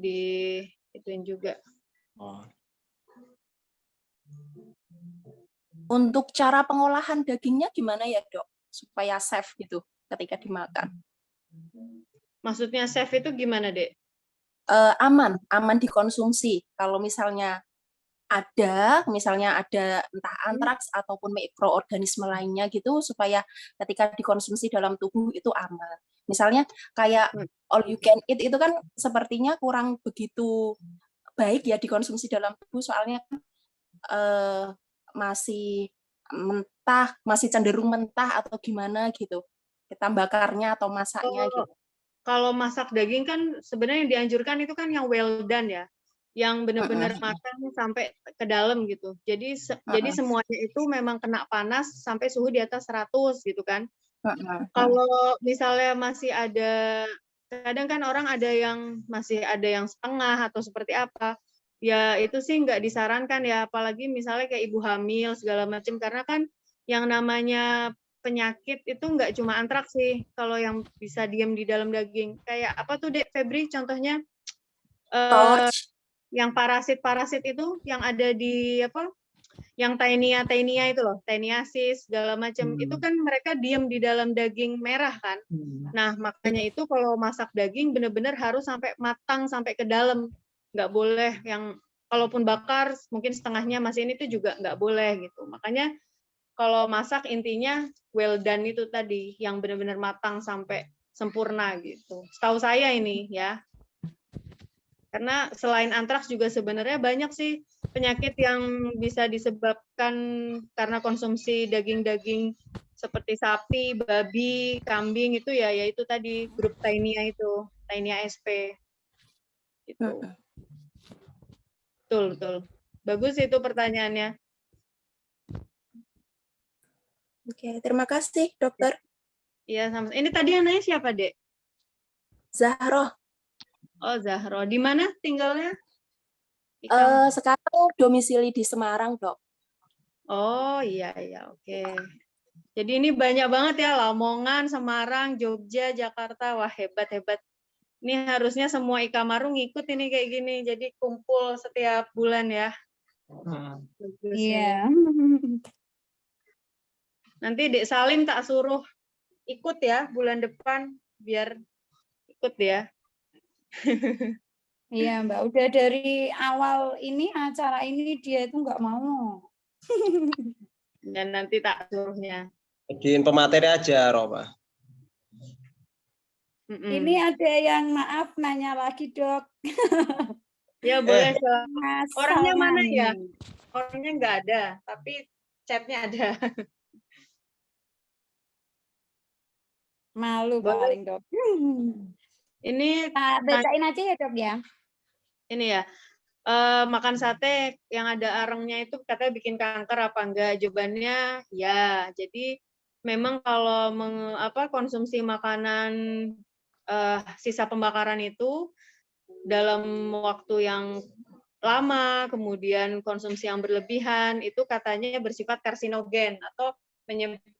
ituin juga. Untuk cara pengolahan dagingnya gimana ya dok? Supaya safe gitu ketika dimakan. Maksudnya safe itu gimana dek? Aman dikonsumsi. Kalau misalnya ada entah antraks ataupun mikroorganisme lainnya gitu, supaya ketika dikonsumsi dalam tubuh itu aman. Misalnya kayak all you can eat itu kan sepertinya kurang begitu baik ya dikonsumsi dalam tubuh, soalnya masih mentah, masih cenderung mentah atau gimana gitu. Kita bakarnya atau masaknya gitu. Kalau masak daging kan sebenarnya yang dianjurkan itu kan yang well done ya, yang benar-benar matang sampai ke dalam gitu. Jadi semuanya itu memang kena panas sampai suhu di atas 100 gitu kan. Kalau misalnya masih ada, kadang kan orang masih ada yang setengah atau seperti apa, ya itu sih nggak disarankan ya, apalagi misalnya kayak ibu hamil segala macam, karena kan yang namanya penyakit itu nggak cuma antraks sih, kalau yang bisa diam di dalam daging. Kayak apa tuh Dek Febri contohnya? Yang parasit itu yang ada di apa? Yang taenia itu loh, taeniasis segala macam. Itu kan mereka diam di dalam daging merah kan. Nah, makanya itu kalau masak daging benar-benar harus sampai matang sampai ke dalam. Nggak boleh yang kalaupun bakar mungkin setengahnya masih ini tuh juga nggak boleh gitu. Makanya kalau masak intinya well done itu tadi, yang benar-benar matang sampai sempurna gitu. Setahu saya ini ya. Karena selain antraks juga sebenarnya banyak sih penyakit yang bisa disebabkan karena konsumsi daging-daging seperti sapi, babi, kambing itu ya, yaitu tadi grup Taenia itu, Taenia sp. Gitu. Betul. Bagus itu pertanyaannya. Oke, terima kasih, dokter. Iya, sama. Ini tadi yang nanya siapa, Dek? Zahroh. Oh, Zahro. Di mana tinggalnya? Ikam. Sekarang domisili di Semarang, Dok. Oh, iya, oke. Jadi ini banyak banget ya, Lamongan, Semarang, Jogja, Jakarta. Wah, hebat. Ini harusnya semua Ikamaru ngikut ini kayak gini. Jadi kumpul setiap bulan ya. Bagus Iya. ini. Nanti Dek Salim tak suruh ikut ya bulan depan, biar ikut ya. Iya, Mbak. Udah dari awal ini acara ini dia itu nggak mau. Dan nanti tak suruhnya. Jadiin pemateri aja, Roma. Ini ada yang maaf nanya lagi, Dok. Ya boleh. Mas Orangnya Salman. mana ya? Orangnya nggak ada, tapi chatnya ada. Malu paling, Dok. Ini bacain aja ya, Dok ya. Ini ya. Makan sate yang ada arengnya itu katanya bikin kanker apa enggak? Jawabannya ya. Jadi memang kalau konsumsi makanan sisa pembakaran itu dalam waktu yang lama, kemudian konsumsi yang berlebihan itu katanya bersifat karsinogen atau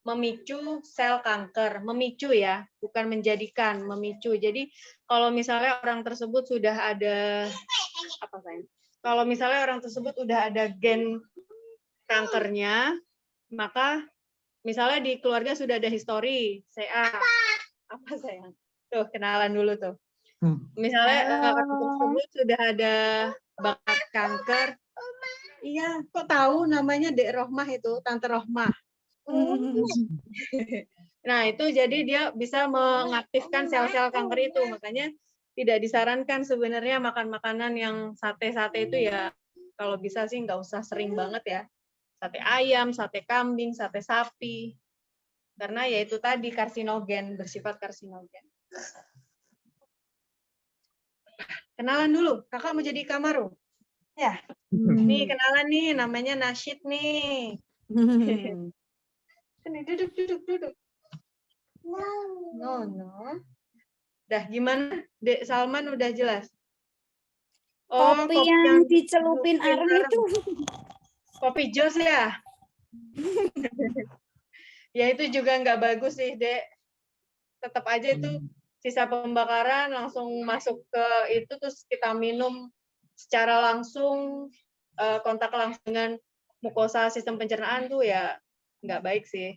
memicu sel kanker, memicu ya, bukan menjadikan, memicu. Jadi kalau misalnya orang tersebut sudah ada kalau misalnya orang tersebut udah ada gen kankernya, maka misalnya di keluarga sudah ada histori CA, apa sayang? Tuh kenalan dulu tuh. Misalnya orang tersebut sudah ada bakat kanker. Iya, kok tahu namanya Dek Rohmah itu, Tante Rohmah. Nah, itu jadi dia bisa mengaktifkan sel-sel kanker itu. Makanya tidak disarankan sebenarnya makan makanan yang sate-sate itu ya, kalau bisa sih nggak usah sering banget ya. Sate ayam, sate kambing, sate sapi. Karena ya itu tadi karsinogen, bersifat karsinogen. Kenalan dulu, kakak mau jadi Ikamaru? Ya, nih kenalan nih, namanya Nasyid nih. Sini, duduk. No. Dah gimana, Dek Salman udah jelas? Oh, kopi yang dicelupin areng itu. Kopi jos ya? Ya itu juga nggak bagus sih, Dek. Tetap aja itu sisa pembakaran langsung masuk ke itu, terus kita minum secara langsung, kontak langsung dengan mukosa sistem pencernaan tuh ya nggak baik sih.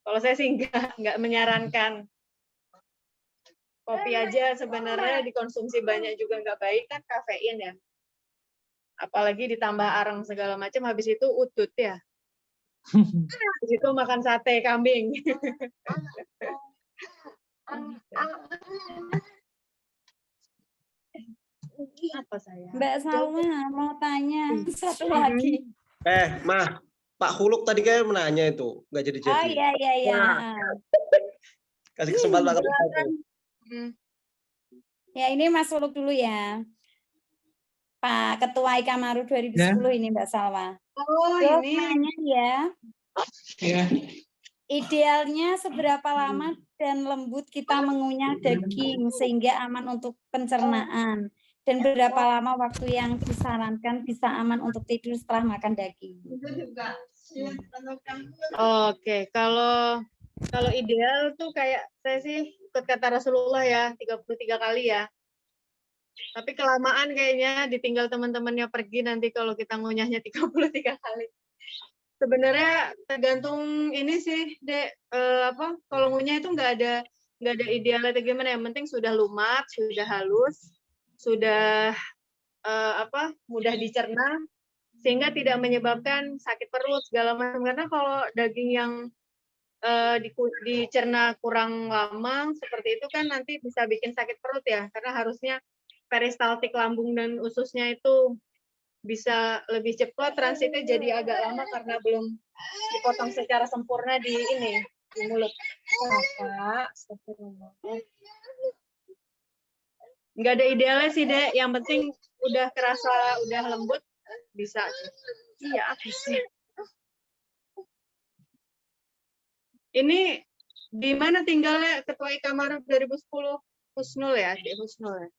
Kalau saya sih nggak menyarankan. Kopi aja sebenarnya dikonsumsi banyak juga nggak baik, kan kafein ya. Apalagi ditambah areng segala macam, habis itu udut ya. Habis itu makan sate kambing. Apa saya? Mbak Salma mau tanya satu lagi. Mah, Pak Huluk tadi kayak menanya itu, nggak jadi-jadi. Oh iya. Kasih kesempatan ke Ya ini Mas Huluk dulu ya. Pak Ketua Ikamaru 2010 ini Mbak Salma. Oh, ini. Nanya ya. Ya. Idealnya seberapa lama dan lembut kita mengunyah daging sehingga aman untuk pencernaan? Dan berapa lama waktu yang disarankan bisa aman untuk tidur setelah makan daging? Oke, kalau ideal tuh kayak saya sih ikut kata Rasulullah ya, 33 kali ya. Tapi kelamaan kayaknya ditinggal teman-temannya pergi nanti kalau kita ngunyahnya 33 kali. Sebenarnya tergantung ini sih, Dek, kalau ngunyah itu nggak ada idealnya atau gimana, yang penting sudah lumat, sudah halus, sudah mudah dicerna sehingga tidak menyebabkan sakit perut segala macam. Karena kalau daging yang dicerna kurang lama seperti itu kan nanti bisa bikin sakit perut ya, karena harusnya peristaltik lambung dan ususnya itu bisa lebih cepat, transitnya jadi agak lama karena belum dipotong secara sempurna di mulut. Nggak ada idealnya sih, Dek. Yang penting udah kerasa, udah lembut, bisa. Iya, bisa. Ini di mana tinggalnya Ketua Ikamaru 2010? Husnul ya, Dek Husnul ya?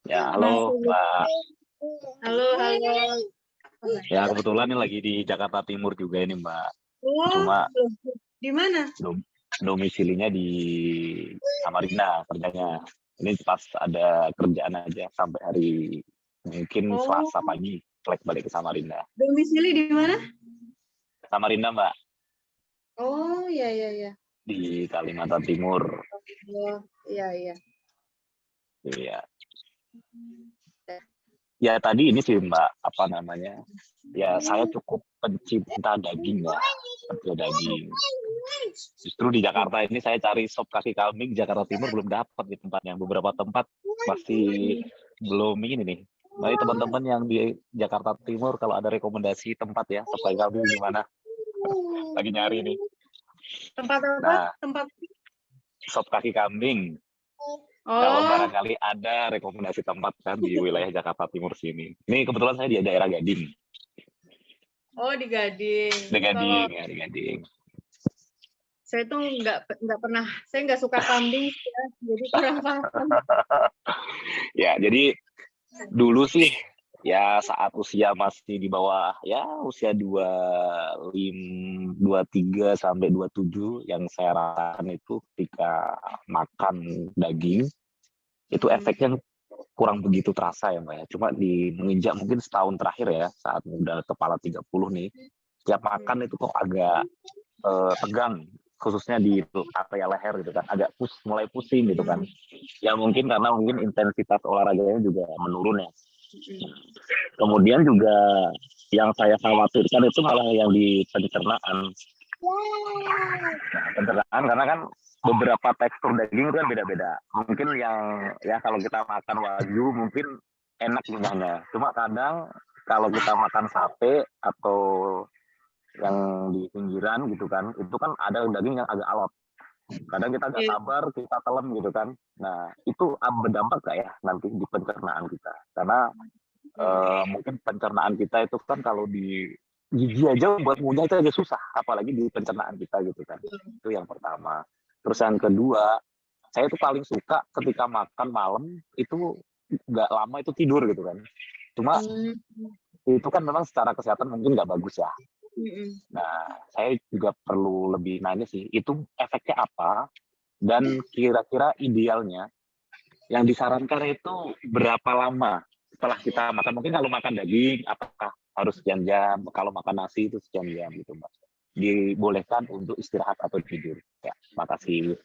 Ya, halo Mbak. Halo. Ya, kebetulan ini lagi di Jakarta Timur juga ini Mbak. Oh, Cuma di mana? domisilinya di Samarinda kerjanya. Ini pas ada kerjaan aja sampai hari mungkin Oh, Selasa pagi balik ke Samarinda. domisili di mana? Samarinda Mbak, Oh, iya. di Kalimantan Timur. Oh, iya. Iya. Ya tadi ini sih Mbak, apa namanya? Ya saya cukup pencinta daging ya, pencinta daging. Justru di Jakarta ini saya cari sop kaki kambing Jakarta Timur belum dapat di tempatnya. Beberapa tempat masih belum ini nih. Mari teman-teman yang di Jakarta Timur kalau ada rekomendasi tempat ya sop kaki kambing di mana? Lagi nyari nih. Tempat apa? Nah, Tempat sop kaki kambing. Kalau barangkali ada rekomendasi tempat kan di wilayah Jakarta Timur sini. Ini kebetulan saya di daerah Gading. Oh, di Gading. Di Gading, Kalau ya di Gading. saya tuh nggak pernah, saya nggak suka kambing ya, jadi kurang paham. Ya, jadi dulu sih ya saat usia masih di bawah ya usia 23 sampai 27 yang saya rasakan itu ketika makan daging itu efeknya kurang begitu terasa ya Mbak ya. Cuma di menginjak mungkin setahun terakhir ya saat udah kepala 30 nih setiap makan itu kok agak tegang khususnya di area leher gitu kan agak mulai pusing gitu kan ya mungkin karena intensitas olahraganya juga menurun ya. Kemudian juga yang saya khawatirkan itu malah yang di pencernaan. Pencernaan karena kan beberapa tekstur daging itu kan beda-beda. Mungkin yang ya kalau kita makan wagyu mungkin enak lunyahnya. Cuma kadang kalau kita makan sate atau yang di pinggiran gitu kan, itu kan ada daging yang agak alot. Kadang kita nggak sabar, kita telan gitu kan. Nah, itu berdampak nggak ya nanti di pencernaan kita? Karena mungkin pencernaan kita itu kan kalau di gigi aja buat ngunyah itu aja susah, apalagi di pencernaan kita gitu kan. Itu yang pertama. Terus yang kedua, saya tuh paling suka ketika makan malam itu nggak lama itu tidur gitu kan. Cuma itu kan memang secara kesehatan mungkin nggak bagus ya. Nah, saya juga perlu lebih nanya sih, itu efeknya apa? Dan kira-kira idealnya yang disarankan itu berapa lama setelah kita makan? Mungkin kalau makan daging, apakah harus sekian jam? Kalau makan nasi itu sekian jam gitu, Mbak. Dibolehkan untuk istirahat atau tidur. Ya, makasih.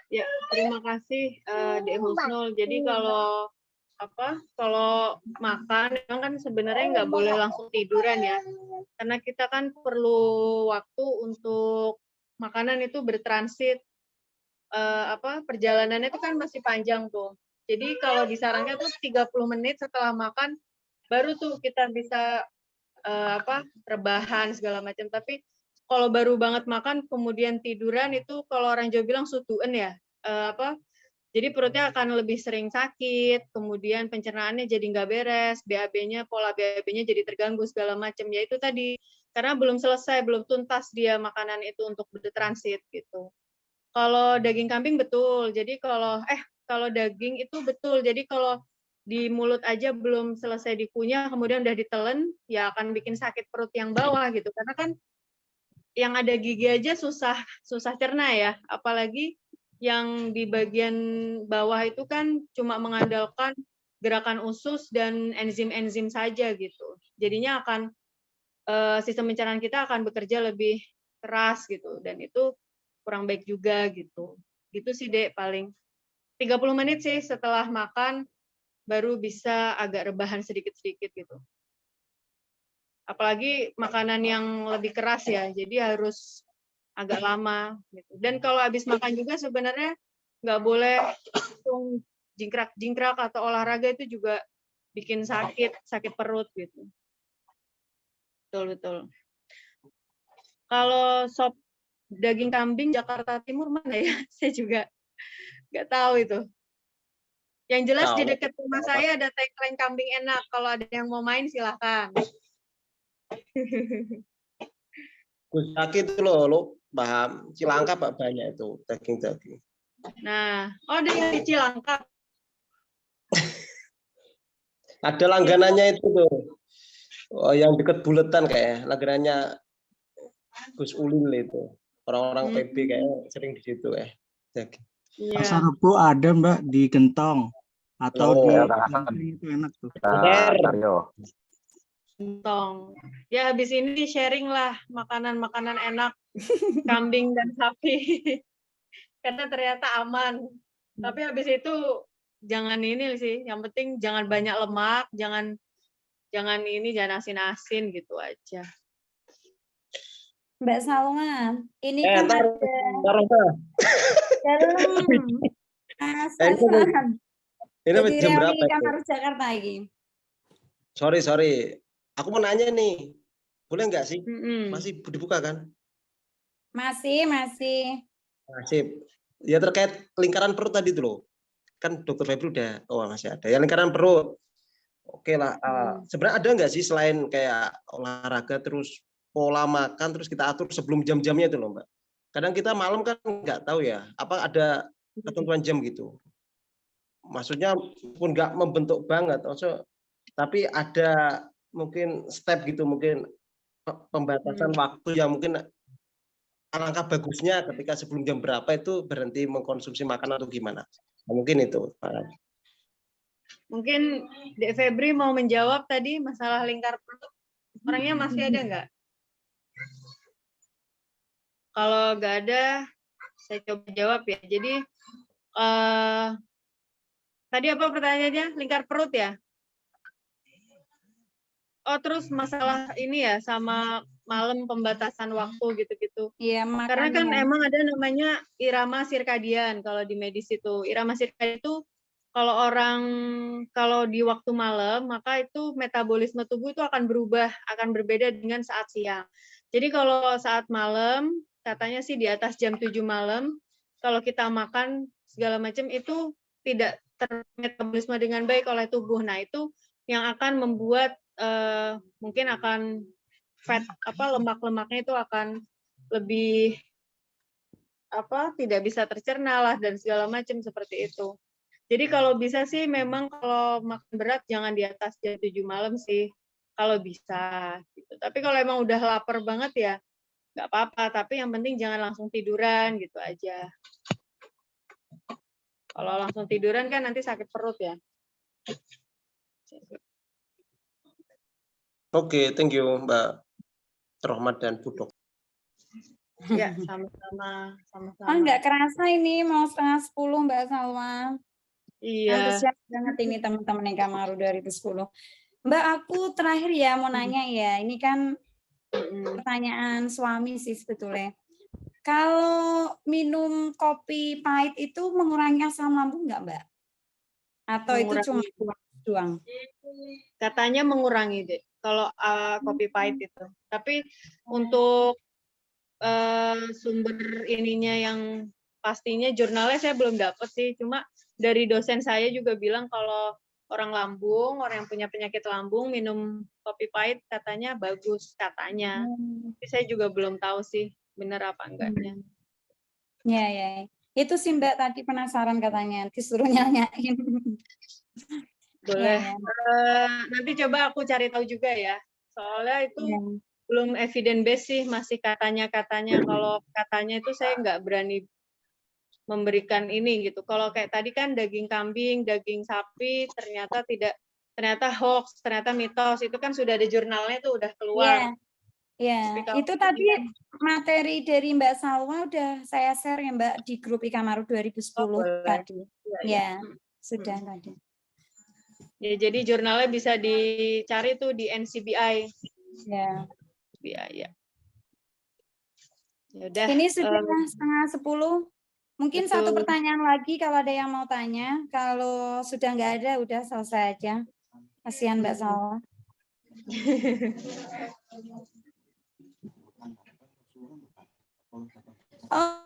Ya, terima kasih Dek Husnul. Jadi kalau makan memang kan sebenarnya nggak boleh langsung tiduran ya, karena kita kan perlu waktu untuk makanan itu bertransit. Perjalanannya itu kan masih panjang tuh. Jadi kalau disarankan tuh 30 menit setelah makan baru tuh kita bisa rebahan segala macam. Tapi kalau baru banget makan kemudian tiduran itu kalau orang Jawa bilang sutuen ya. Jadi perutnya akan lebih sering sakit, kemudian pencernaannya jadi nggak beres, pola BAB-nya jadi terganggu segala macam. Ya itu tadi karena belum selesai, belum tuntas dia makanan itu untuk bertransit gitu. Kalau daging kambing betul. Jadi kalau daging itu betul. Jadi kalau di mulut aja belum selesai dikunyah, kemudian udah ditelan, ya akan bikin sakit perut yang bawah gitu. Karena kan yang ada gigi aja susah cerna ya. Apalagi yang di bagian bawah itu kan cuma mengandalkan gerakan usus dan enzim-enzim saja gitu. Jadinya akan sistem pencernaan kita akan bekerja lebih keras gitu. Dan itu kurang baik juga gitu. Gitu sih Dek, paling 30 menit sih setelah makan baru bisa agak rebahan sedikit-sedikit gitu. Apalagi makanan yang lebih keras ya, jadi harus agak lama gitu. Dan kalau habis makan juga sebenarnya nggak boleh langsung jingkrak-jingkrak atau olahraga, itu juga bikin sakit perut gitu. Betul. Kalau sop daging kambing Jakarta Timur mana ya? Saya juga nggak tahu itu. Yang jelas di dekat rumah saya ada tagline kambing enak. Kalau ada yang mau main silahkan. Kusaki itu lo paham. Cilangkap banyak itu daging. Nah, ada yang di Cilangkap. Ada langganannya itu tuh. Oh, yang deket buletan kayak langganannya Gus Ulil itu. Orang-orang PB kayak sering di situ ya. Pasar Rebo ada Mbak di Gentong atau di Oh, Menteng itu enak tuh. Gentong. Ya habis ini sharing lah makanan-makanan enak kambing dan sapi. Karena ternyata aman. Tapi habis itu jangan ini sih. Yang penting jangan banyak lemak, jangan asin-asin gitu aja. Mbak Salma, ini kan ntar, ada dalam ini jam berapa? Kamar Jakarta ini. Sorry. Aku mau nanya nih. Boleh nggak sih? Masih dibuka kan? Masih. Ya terkait lingkaran perut tadi tuh loh. Kan Dokter Febri udah, masih ada. Ya lingkaran perut. Oke lah. Sebenarnya ada nggak sih selain kayak olahraga terus pola makan terus kita atur sebelum jam-jamnya itu loh Mbak. Kadang kita malam kan nggak tahu ya. Apa ada ketentuan jam gitu. Maksudnya pun nggak membentuk banget. Tapi ada mungkin step gitu, mungkin pembatasan waktu yang mungkin alangkah bagusnya ketika sebelum jam berapa itu berhenti mengkonsumsi makanan atau gimana. Mungkin itu. Mungkin Dek Febri mau menjawab tadi masalah lingkar perut. Orangnya masih ada nggak? Kalau nggak ada, saya coba jawab ya. Jadi tadi apa pertanyaannya? Lingkar perut ya? Oh, terus masalah ini ya sama malam pembatasan waktu gitu-gitu. Iya, Karena kan emang ada namanya irama sirkadian kalau di medis itu. Irama sirkadian itu kalau di waktu malam, maka itu metabolisme tubuh itu akan berubah, akan berbeda dengan saat siang. Jadi kalau saat malam, katanya sih di atas jam 7 malam, kalau kita makan segala macam itu tidak termetabolisme dengan baik oleh tubuh. Nah, itu yang akan membuat mungkin akan lemak-lemaknya itu akan lebih tidak bisa tercerna lah dan segala macam seperti itu. Jadi kalau bisa sih memang kalau makan berat jangan di atas jam 7 malam sih kalau bisa gitu. Tapi kalau emang udah lapar banget ya nggak apa-apa, tapi yang penting jangan langsung tiduran gitu aja. Kalau langsung tiduran kan nanti sakit perut ya. Oke, thank you Mbak Rohmat dan Bu Dok. Ya, sama-sama. Nggak kerasa ini mau 9:30 Mbak Salma. Iya. Antusias banget ini teman-teman yang Kamaru 2010. Mbak, aku terakhir ya mau nanya ya. Ini kan pertanyaan suami sih sebetulnya. Kalau minum kopi pahit itu mengurangi asam lambung nggak, Mbak? Atau itu cuma doang? Katanya mengurangi deh kalau kopi pahit itu. Tapi untuk sumber ininya yang pastinya jurnalnya saya belum dapat sih. Cuma dari dosen saya juga bilang kalau orang yang punya penyakit lambung minum kopi pahit katanya bagus katanya. Tapi saya juga belum tahu sih benar apa enggaknya. Ya. Itu sih Mbak tadi penasaran katanya, disuruh nanyain. Boleh. Nanti coba aku cari tahu juga ya. Soalnya itu belum evidence base sih, masih katanya-katanya. Kalau katanya itu saya nggak berani memberikan ini gitu. Kalau kayak tadi kan daging kambing, daging sapi ternyata hoax, ternyata mitos. Itu kan sudah ada jurnalnya tuh udah keluar. Ya, itu tadi materi dari Mbak Salwa udah saya share ya Mbak di grup Ikamaru 2010 tadi. Ya, sudah tadi. Ya, jadi jurnalnya bisa dicari tuh di NCBI. Ya. Ya. Yaudah. Ini sudah 9:30. Mungkin satu pertanyaan lagi kalau ada yang mau tanya. Kalau sudah nggak ada, udah selesai aja. Kasihan Mbak Salwa. Oh.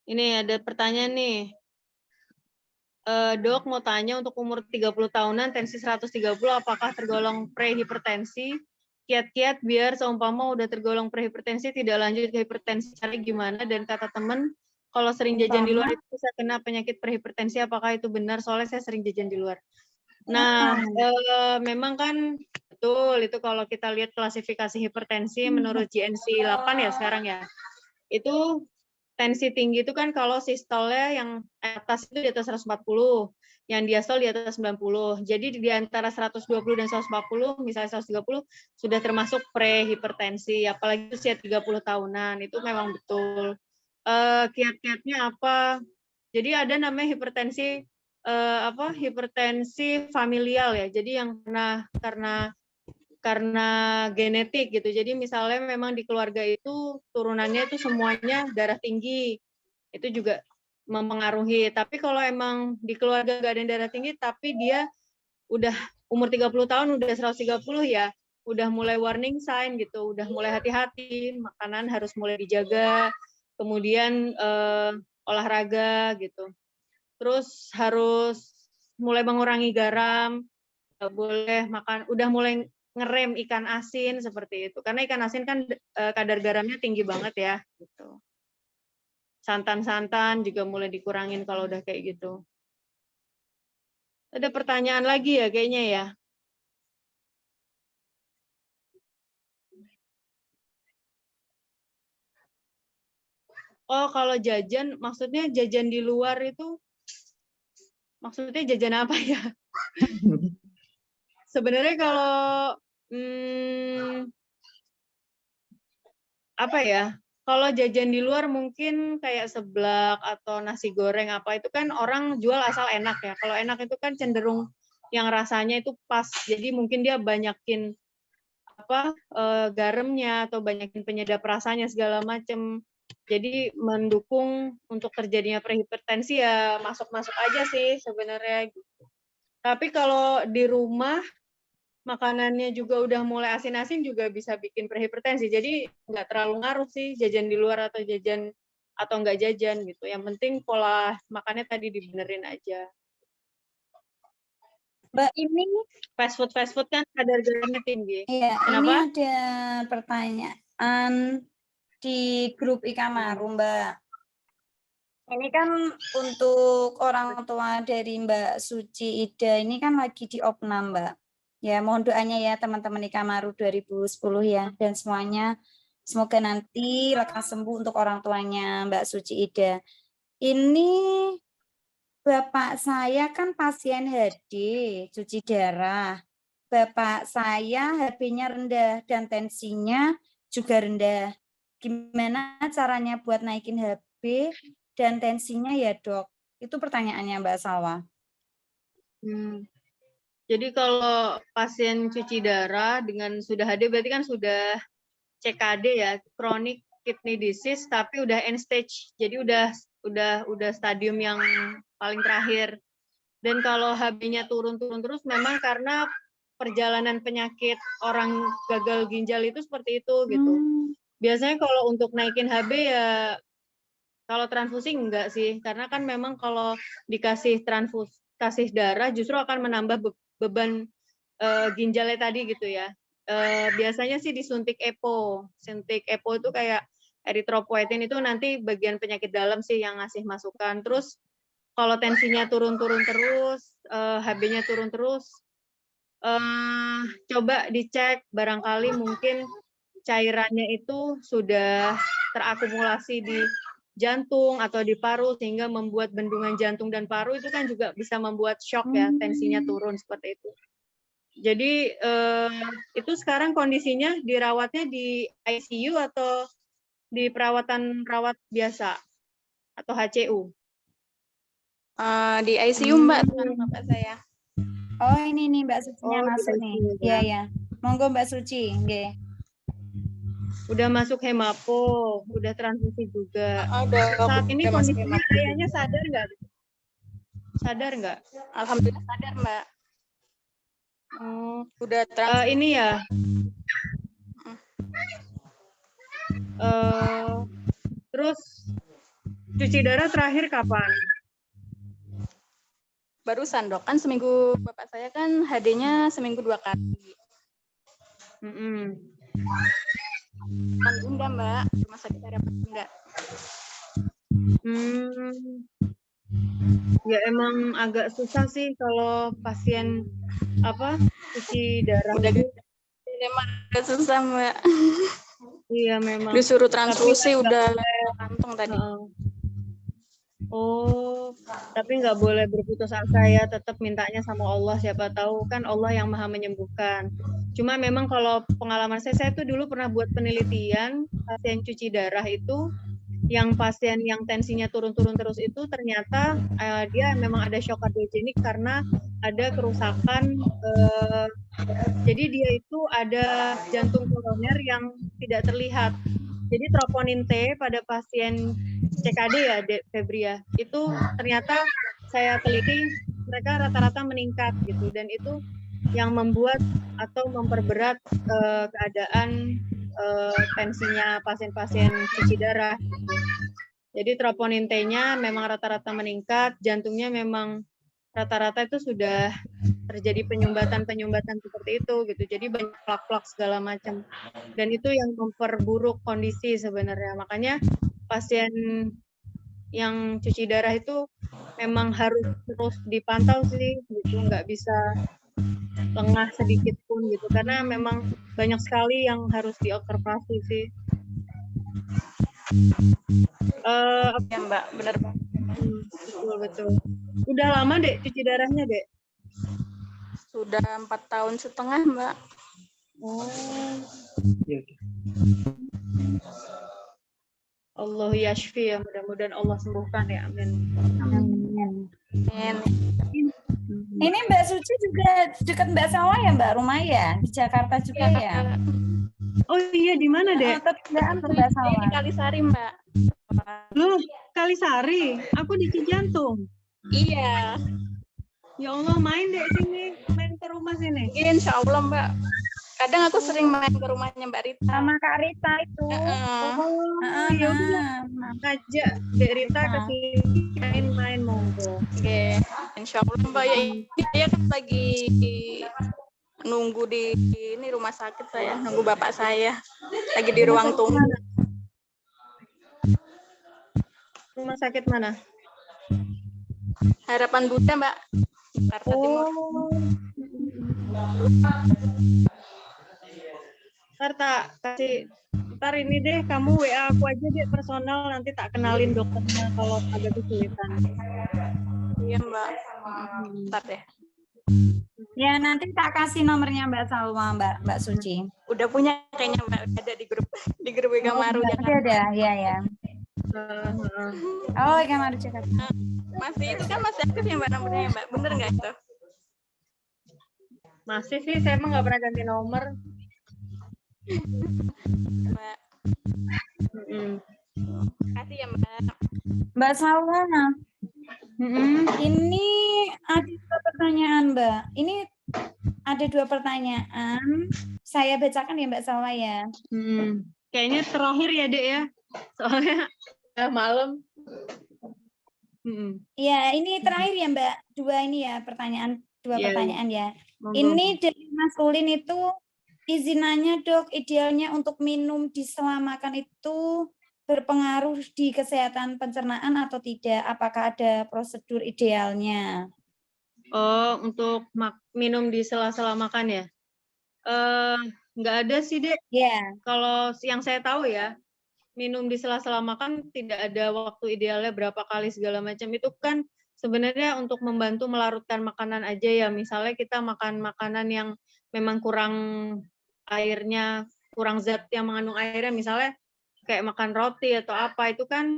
Ini ada pertanyaan nih. Dok mau tanya untuk umur 30 tahunan tensi 130 apakah tergolong prehipertensi? Kiat-kiat biar seumpama udah tergolong prehipertensi tidak lanjut ke hipertensi, cari gimana? Dan kata teman kalau sering jajan di luar Pertama, itu bisa kena penyakit prehipertensi. Apakah itu benar? Soalnya saya sering jajan di luar. Nah, memang kan betul itu kalau kita lihat klasifikasi hipertensi menurut GNC 8 ya sekarang ya. Itu tensi tinggi itu kan kalau sistolnya yang atas itu di atas 140, yang diastol di atas 90. Jadi di antara 120 dan 140, misalnya 130 sudah termasuk prehipertensi, apalagi usia 30 tahunan, itu memang betul. Kiat-kiatnya apa? Jadi ada namanya hipertensi hipertensi familial ya. Jadi yang karena genetik gitu. Jadi misalnya memang di keluarga itu turunannya itu semuanya darah tinggi. Itu juga mempengaruhi. Tapi kalau emang di keluarga nggak ada yang darah tinggi tapi dia udah umur 30 tahun udah 130 ya udah mulai warning sign gitu, udah mulai hati-hati, makanan harus mulai dijaga, kemudian olahraga gitu. Terus harus mulai mengurangi garam, nggak boleh makan, udah mulai ngerem ikan asin seperti itu. Karena ikan asin kan kadar garamnya tinggi banget ya. Gitu. Santan-santan juga mulai dikurangin kalau udah kayak gitu. Ada pertanyaan lagi ya kayaknya ya. Oh, kalau jajan, maksudnya jajan di luar itu, maksudnya jajan apa ya? Sebenarnya kalau apa ya? Kalau jajan di luar mungkin kayak seblak atau nasi goreng apa itu kan orang jual asal enak ya. Kalau enak itu kan cenderung yang rasanya itu pas. Jadi mungkin dia banyakin garamnya atau banyakin penyedap rasanya segala macam. Jadi mendukung untuk terjadinya prehipertensi ya masuk-masuk aja sih sebenarnya. Tapi kalau di rumah makanannya juga udah mulai asin-asin juga bisa bikin prehipertensi. Jadi nggak terlalu ngaruh sih jajan di luar atau jajan atau nggak jajan gitu. Yang penting pola makannya tadi dibenerin aja. Mbak, ini fast food kan kadar garamnya tinggi. Iya, Kenapa? ini ada pertanyaan di grup Ikamaru, Mbak. Ini kan untuk orang tua dari Mbak Suci Ida ini kan lagi di opnam, Mbak. Ya, mohon doanya ya teman-teman Ikamaru 2010 ya, dan semuanya semoga nanti lekas sembuh untuk orang tuanya Mbak Suci Ida. Ini Bapak saya kan pasien HD, cuci darah. Bapak saya HB-nya rendah dan tensinya juga rendah. Gimana caranya buat naikin HB dan tensinya ya, Dok? Itu pertanyaannya Mbak Salwa. Jadi kalau pasien cuci darah dengan sudah HD berarti kan sudah CKD ya, chronic kidney disease, tapi udah end stage. Jadi udah stadium yang paling terakhir. Dan kalau HB-nya turun-turun terus memang karena perjalanan penyakit orang gagal ginjal itu seperti itu gitu. Biasanya kalau untuk naikin HB ya kalau transfusi enggak sih, karena kan memang kalau dikasih kasih darah justru akan menambah beban ginjalnya tadi gitu ya. Biasanya sih disuntik EPO. Suntik EPO itu kayak eritropoietin itu nanti bagian penyakit dalam sih yang ngasih masukan. Terus kalau tensinya turun-turun terus, HB-nya turun terus, coba dicek barangkali mungkin cairannya itu sudah terakumulasi di jantung atau di paru sehingga membuat bendungan jantung dan paru itu kan juga bisa membuat shock ya, tensinya turun seperti itu. Jadi itu sekarang kondisinya dirawatnya di ICU atau di perawatan rawat biasa atau HCU? Di ICU Mbak, Bapak saya. Oh ini nih Mbak Sucinya masuk nih. Iya ya. ya. Monggo Mbak Suci. Nggih. Udah masuk hemapo, udah transfusi juga. Saat ini udah masuk kondisinya hemapo. kayaknya sadar nggak? Sadar nggak? Alhamdulillah sadar Mbak. Udah transfusi. Ini ya. Terus cuci darah terakhir kapan? Barusan Dok, kan seminggu Bapak saya kan HD-nya seminggu 2 kali. Bunda Mbak, rumah sakit harapan Bunda. Hmm. Ya emang agak susah sih kalau pasien cuci darah Udah itu. emang agak susah, Mbak. Iya memang. Disuruh Tapi transfusi kan nggak udah boleh. kantong tadi. Oh, tapi nggak boleh berputus asa ya, tetap mintanya sama Allah, siapa tahu kan Allah yang maha menyembuhkan. Cuma memang kalau pengalaman saya tuh dulu pernah buat penelitian pasien cuci darah itu, yang pasien yang tensinya turun-turun terus itu ternyata dia memang ada shock kardiogenik karena ada kerusakan, jadi dia itu ada jantung koroner yang tidak terlihat. Jadi troponin T pada pasien CKD ya, Febria, itu ternyata saya teliti mereka rata-rata meningkat gitu, dan itu yang membuat atau memperberat keadaan tensinya pasien-pasien cuci darah gitu. Jadi troponin T-nya memang rata-rata meningkat, jantungnya memang rata-rata itu sudah terjadi penyumbatan seperti itu gitu. Jadi banyak plak-plak segala macam. Dan itu yang memperburuk kondisi sebenarnya. Makanya pasien yang cuci darah itu memang harus terus dipantau sih gitu, nggak bisa lengah sedikit pun gitu, karena memang banyak sekali yang harus diobservasi sih. Ya Mbak, benar Mbak. Betul. Udah lama Dek cuci darahnya Dek? Sudah 4 tahun setengah Mbak. Oh. Allah yashfi ya, mudah-mudahan Allah sembuhkan ya, amin. Amin. Ini Mbak Suci juga dekat Mbak Salwa ya Mbak, rumah ya? Di Jakarta juga ya? Oh iya, di mana Dek? Tetanggaan Mbak Salwa. Di Kalisari Mbak. Loh, Kalisari? Aku di Cijantung. Iya. Ya Allah, main Dek sini, main ke rumah sini. Insya Allah Mbak. Kadang aku sering main ke rumahnya Mbak Rita. Sama Kak Rita itu. Oh, ya udah. Ngajak Dek Rita ke sini main-main monggo. Oke, insya Allah Mbak, ya dia kan lagi nunggu di ini rumah sakit saya, nunggu bapak saya lagi di ruang tunggu. Rumah sakit mana? Harapan Buddha Mbak, Jakarta Timur. Ntar ini deh, kamu WA aku aja deh personal, nanti tak kenalin dokternya kalau ada kesulitan. Iya Mbak, ntar deh. Ya nanti tak kasih nomornya Mbak Salwa, Mbak Suci. Udah punya kayaknya Mbak, ada di grup WK Maru Jakarta. Ada, ya. Oh, WK Maru Jakarta. Masih itu kan masih aktif ya Mbak nomornya Mbak, bener nggak itu? Masih sih, saya emang nggak pernah ganti nomor. Mbak. Kasih ya Mbak. Mbak Salwa, ini ada 2 pertanyaan Mbak. Ini ada 2 pertanyaan. Saya bacakan ya Mbak Salwa ya. Kayaknya terakhir ya Dek ya, soalnya udah malam. Ya ini terakhir ya Mbak. 2 ini ya pertanyaan, 2 pertanyaan ya. Ini dari Mas Ulin itu, izinannya Dok, idealnya untuk minum di sela makan itu berpengaruh di kesehatan pencernaan atau tidak? Apakah ada prosedur idealnya? Oh, untuk minum di sela-sela makan ya? Nggak ada sih Dek. Kalau yang saya tahu ya, minum di sela-sela makan tidak ada waktu idealnya berapa kali segala macam. Itu kan sebenarnya untuk membantu melarutkan makanan aja ya. Misalnya kita makan makanan yang memang kurang airnya, kurang zat yang mengandung airnya, misalnya kayak makan roti atau apa, itu kan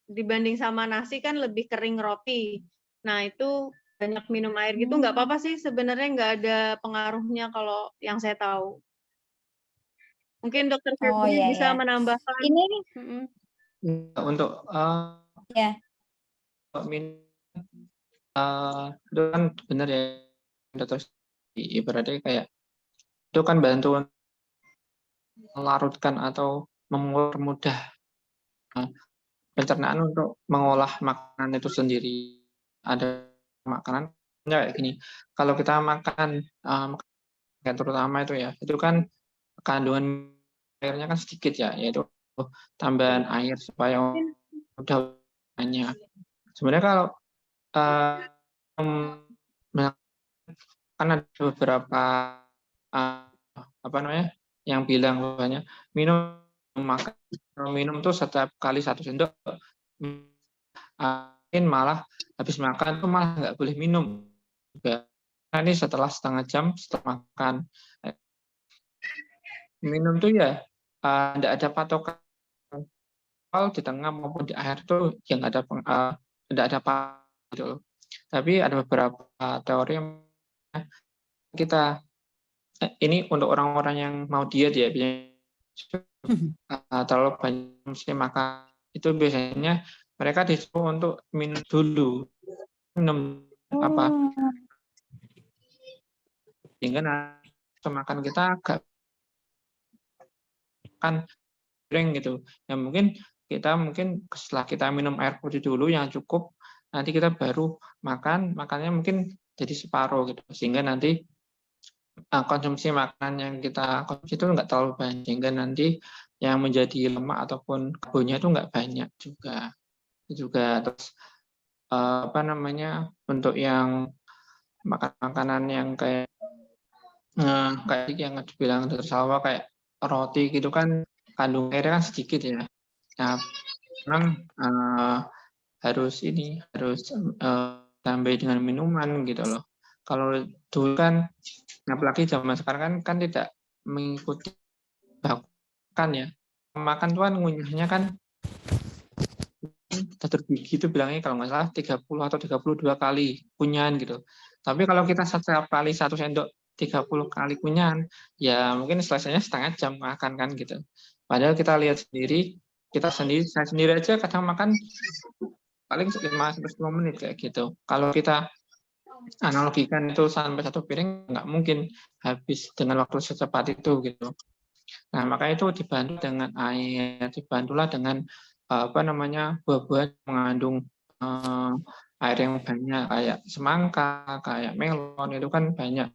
dibanding sama nasi kan lebih kering roti. Nah itu banyak minum air gitu nggak apa-apa sih sebenarnya, nggak ada pengaruhnya kalau yang saya tahu. Mungkin Dokter Febri bisa menambahkan. Ini untuk itu kan benar ya Dokter, ibaratnya kayak itu kan bantu melarutkan atau mempermudah pencernaan untuk mengolah makanan itu sendiri. Ada makanan kayak gini, kalau kita makan terutama itu ya, itu kan kandungan airnya kan sedikit ya, yaitu tambahan air supaya mudah hanya. Sebenarnya kalau kan ada beberapa apa namanya yang bilang bahwanya minum tuh setiap kali 1 sendok, mungkin malah habis makan tuh malah nggak boleh minum juga. Nah, ini setelah setengah jam setelah makan minum tuh ya tidak ada patokan di tengah maupun di akhir tuh yang ada tidak ada gitu loh. Tapi ada beberapa teori yang kita ini untuk orang-orang yang mau diet ya, terlalu banyak mesti makan itu biasanya mereka disuruh untuk minum dulu, minum apa sehingga makan kita agak kan kering gitu. Ya mungkin setelah kita minum air putih dulu yang cukup, nanti kita baru makannya mungkin jadi separuh gitu, sehingga nanti konsumsi makanan yang kita konsumsi itu nggak terlalu banyak, sehingga nanti yang menjadi lemak ataupun karbonnya itu nggak banyak juga. Terus apa namanya untuk yang makanan yang kayak yang dibilang Dr. Salwa kayak roti gitu kan kandung airnya kan sedikit ya. Nah, memang harus tambah dengan minuman gitu loh. Kalau dulu kan, apalagi zaman sekarang kan tidak mengikuti bahkan ya, makan tuh kan ngunyahnya kan dokter gigi itu bilangnya kalau nggak salah 30 atau 32 kali kunyahan gitu. Tapi kalau kita setiap kali 1 sendok 30 kali kunyahan, ya mungkin selesainya setengah jam makan kan gitu. Padahal kita lihat sendiri, saya sendiri aja kadang makan paling 5-10 menit kayak gitu. Kalau kita analogikan itu sampai 1 piring, nggak mungkin habis dengan waktu secepat itu gitu. Nah, makanya itu dibantu dengan air, dibantulah dengan apa namanya buah-buahan mengandung air yang banyak kayak semangka, kayak melon itu kan banyak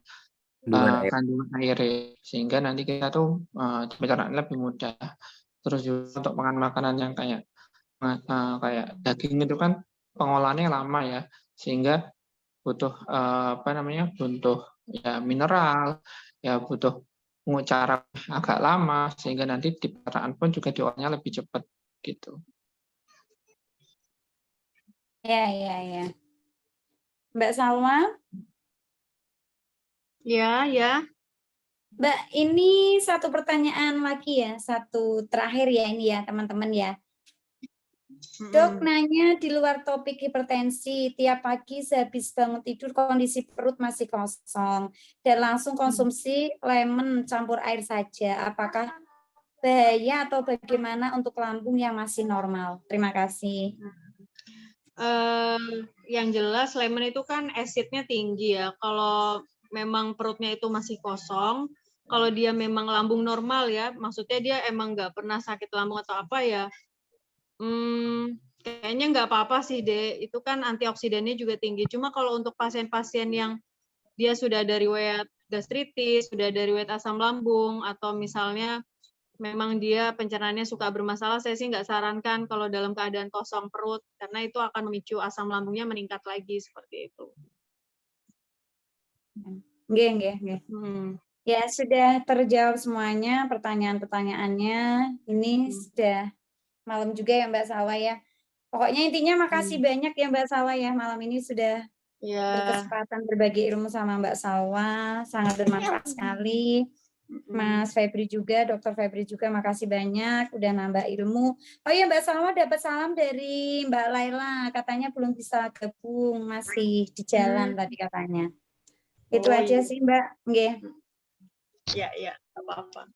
kandungan air, sehingga nanti kita tuh pencernaan lebih mudah. Terus juga untuk makan makanan yang kayak daging itu kan pengolahannya lama ya, sehingga butuh butuh ya mineral, ya butuh cara agak lama, sehingga nanti di pencernaan pun juga diolahnya lebih cepat gitu. Ya. Mbak Salwa? Ya. Mbak, ini satu pertanyaan lagi ya, satu terakhir ya ini ya teman-teman ya. Dok nanya di luar topik hipertensi, tiap pagi sehabis bangun tidur kondisi perut masih kosong dan langsung konsumsi lemon campur air saja. Apakah bahaya atau bagaimana untuk lambung yang masih normal? Terima kasih. Yang jelas lemon itu kan asidnya tinggi ya. Kalau memang perutnya itu masih kosong, kalau dia memang lambung normal ya, maksudnya dia emang nggak pernah sakit lambung atau apa ya, kayaknya nggak apa-apa sih deh. Itu kan antioksidannya juga tinggi. Cuma kalau untuk pasien-pasien yang dia sudah ada riwayat gastritis, sudah ada riwayat asam lambung, atau misalnya memang dia pencernaannya suka bermasalah, saya sih nggak sarankan kalau dalam keadaan kosong perut, karena itu akan memicu asam lambungnya meningkat lagi seperti itu. Nggih. Ya, sudah terjawab semuanya pertanyaan-pertanyaannya. Ini sudah malam juga ya Mbak Salwa ya. Pokoknya intinya makasih banyak ya Mbak Salwa ya, malam ini sudah berkesempatan berbagi ilmu sama Mbak Salwa, sangat bermanfaat sekali. Mas Febri juga, Dr. Febri juga, makasih banyak udah nambah ilmu. Oh iya Mbak Salwa dapat salam dari Mbak Laila, katanya belum bisa gabung, masih di jalan tadi katanya. Itu aja sih Mbak. Nggih. Ya, apa-apa.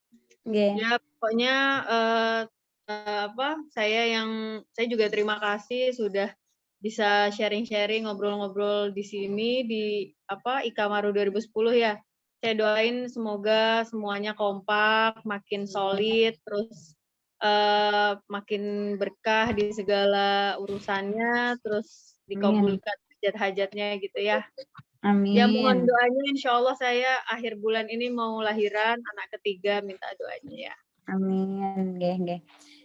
Nggih. Ya pokoknya saya juga terima kasih sudah bisa sharing-sharing, ngobrol-ngobrol di sini di Ikamaru 2010 ya. Saya doain semoga semuanya kompak, makin solid, terus makin berkah di segala urusannya, terus dikabulkan hajat-hajatnya gitu ya. Amin. Ya mohon doanya, insya Allah saya akhir bulan ini mau lahiran anak ketiga, minta doanya ya. Amin. Nggih.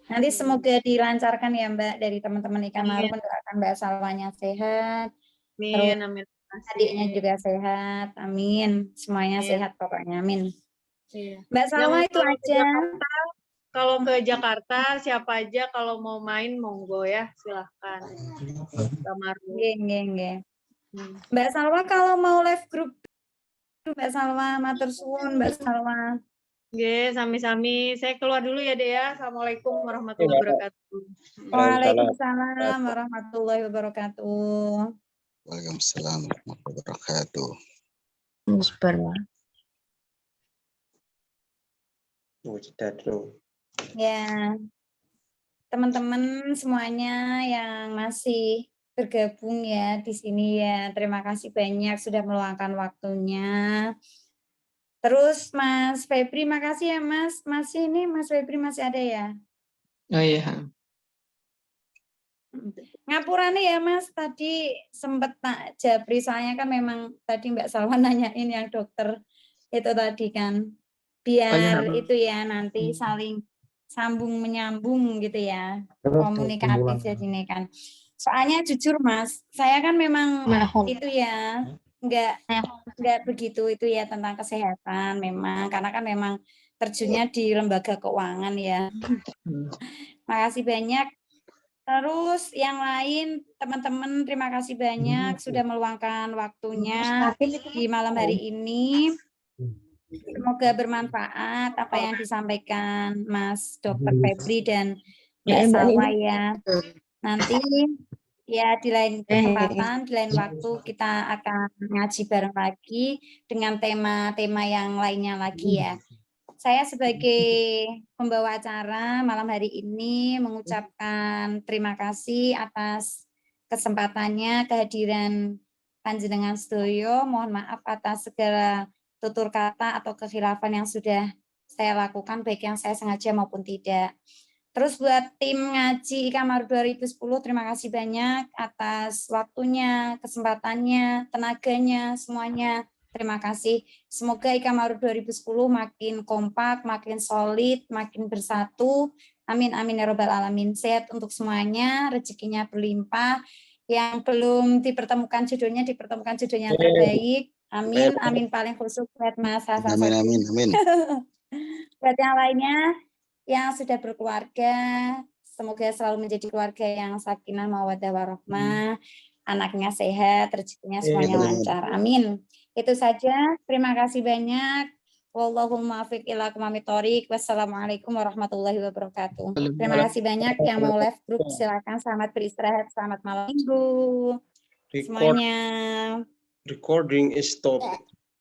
Nanti semoga dilancarkan ya Mbak dari teman-teman Ikan Maru, Amin. mendoakan Mbak Salwanya sehat, terus Amin. adiknya juga sehat, amin. Semuanya Amin. sehat pokoknya, amin. Iya. Mbak Salwa Yang itu kalau ke aja. Jakarta siapa aja kalau mau main monggo ya, silahkan. Nggih. Mbak Salwa kalau mau live grup Mbak Salwa, matur suwun Mbak Salwa. Nggih, sami-sami. Saya keluar dulu ya, Dek ya. Assalamualaikum warahmatullahi wabarakatuh. Waalaikumsalam warahmatullahi wabarakatuh. Waalaikumsalam warahmatullahi wabarakatuh. Ya, teman-teman semuanya yang masih bergabung ya di sini ya, terima kasih banyak sudah meluangkan waktunya. Terus Mas Febri, makasih ya Mas. Masih ini Mas Febri masih ada ya? Oh iya. Ngapura nih ya Mas, tadi sempat tak japri, soalnya kan memang tadi Mbak Salwa nanyain yang dokter itu tadi kan, biar itu ya nanti saling sambung menyambung gitu ya, komunikatif jadinya kan. Soalnya jujur Mas, saya kan memang itu ya nggak begitu itu ya tentang kesehatan memang, karena kan memang terjunnya di lembaga keuangan ya. Makasih banyak. Terus yang lain teman-teman terima kasih banyak sudah meluangkan waktunya di malam hari ini. Semoga bermanfaat apa yang disampaikan Mas Dr. Febri dan Mbak Salwa ya. Nanti ya di lain kesempatan, di lain waktu kita akan ngaji bareng lagi dengan tema-tema yang lainnya lagi ya. Saya sebagai pembawa acara malam hari ini mengucapkan terima kasih atas kesempatannya, kehadiran panjenengan sedoyo. Mohon maaf atas segala tutur kata atau kekhilafan yang sudah saya lakukan, baik yang saya sengaja maupun tidak. Terus buat tim ngaji Ikan Maru 2010, terima kasih banyak atas waktunya, kesempatannya, tenaganya, semuanya. Terima kasih. Semoga Ikan Maru 2010 makin kompak, makin solid, makin bersatu. Amin, amin ya robbal alamin. Sehat untuk semuanya, rezekinya berlimpah. Yang belum dipertemukan jodohnya yang terbaik. Amin, amin paling khusus buat Mas Hasan. Amin. Buat yang lainnya yang sudah berkeluarga, semoga selalu menjadi keluarga yang sakinah mawaddah warahmah, anaknya sehat, rezekinya semuanya lancar. Amin. Itu saja. Terima kasih banyak. Wallahul muwaffiq ila aqwamit thoriq. Wassalamualaikum warahmatullahi wabarakatuh. Terima kasih banyak yang mau live group, silakan selamat beristirahat, selamat malam minggu semuanya. Recording is stopped.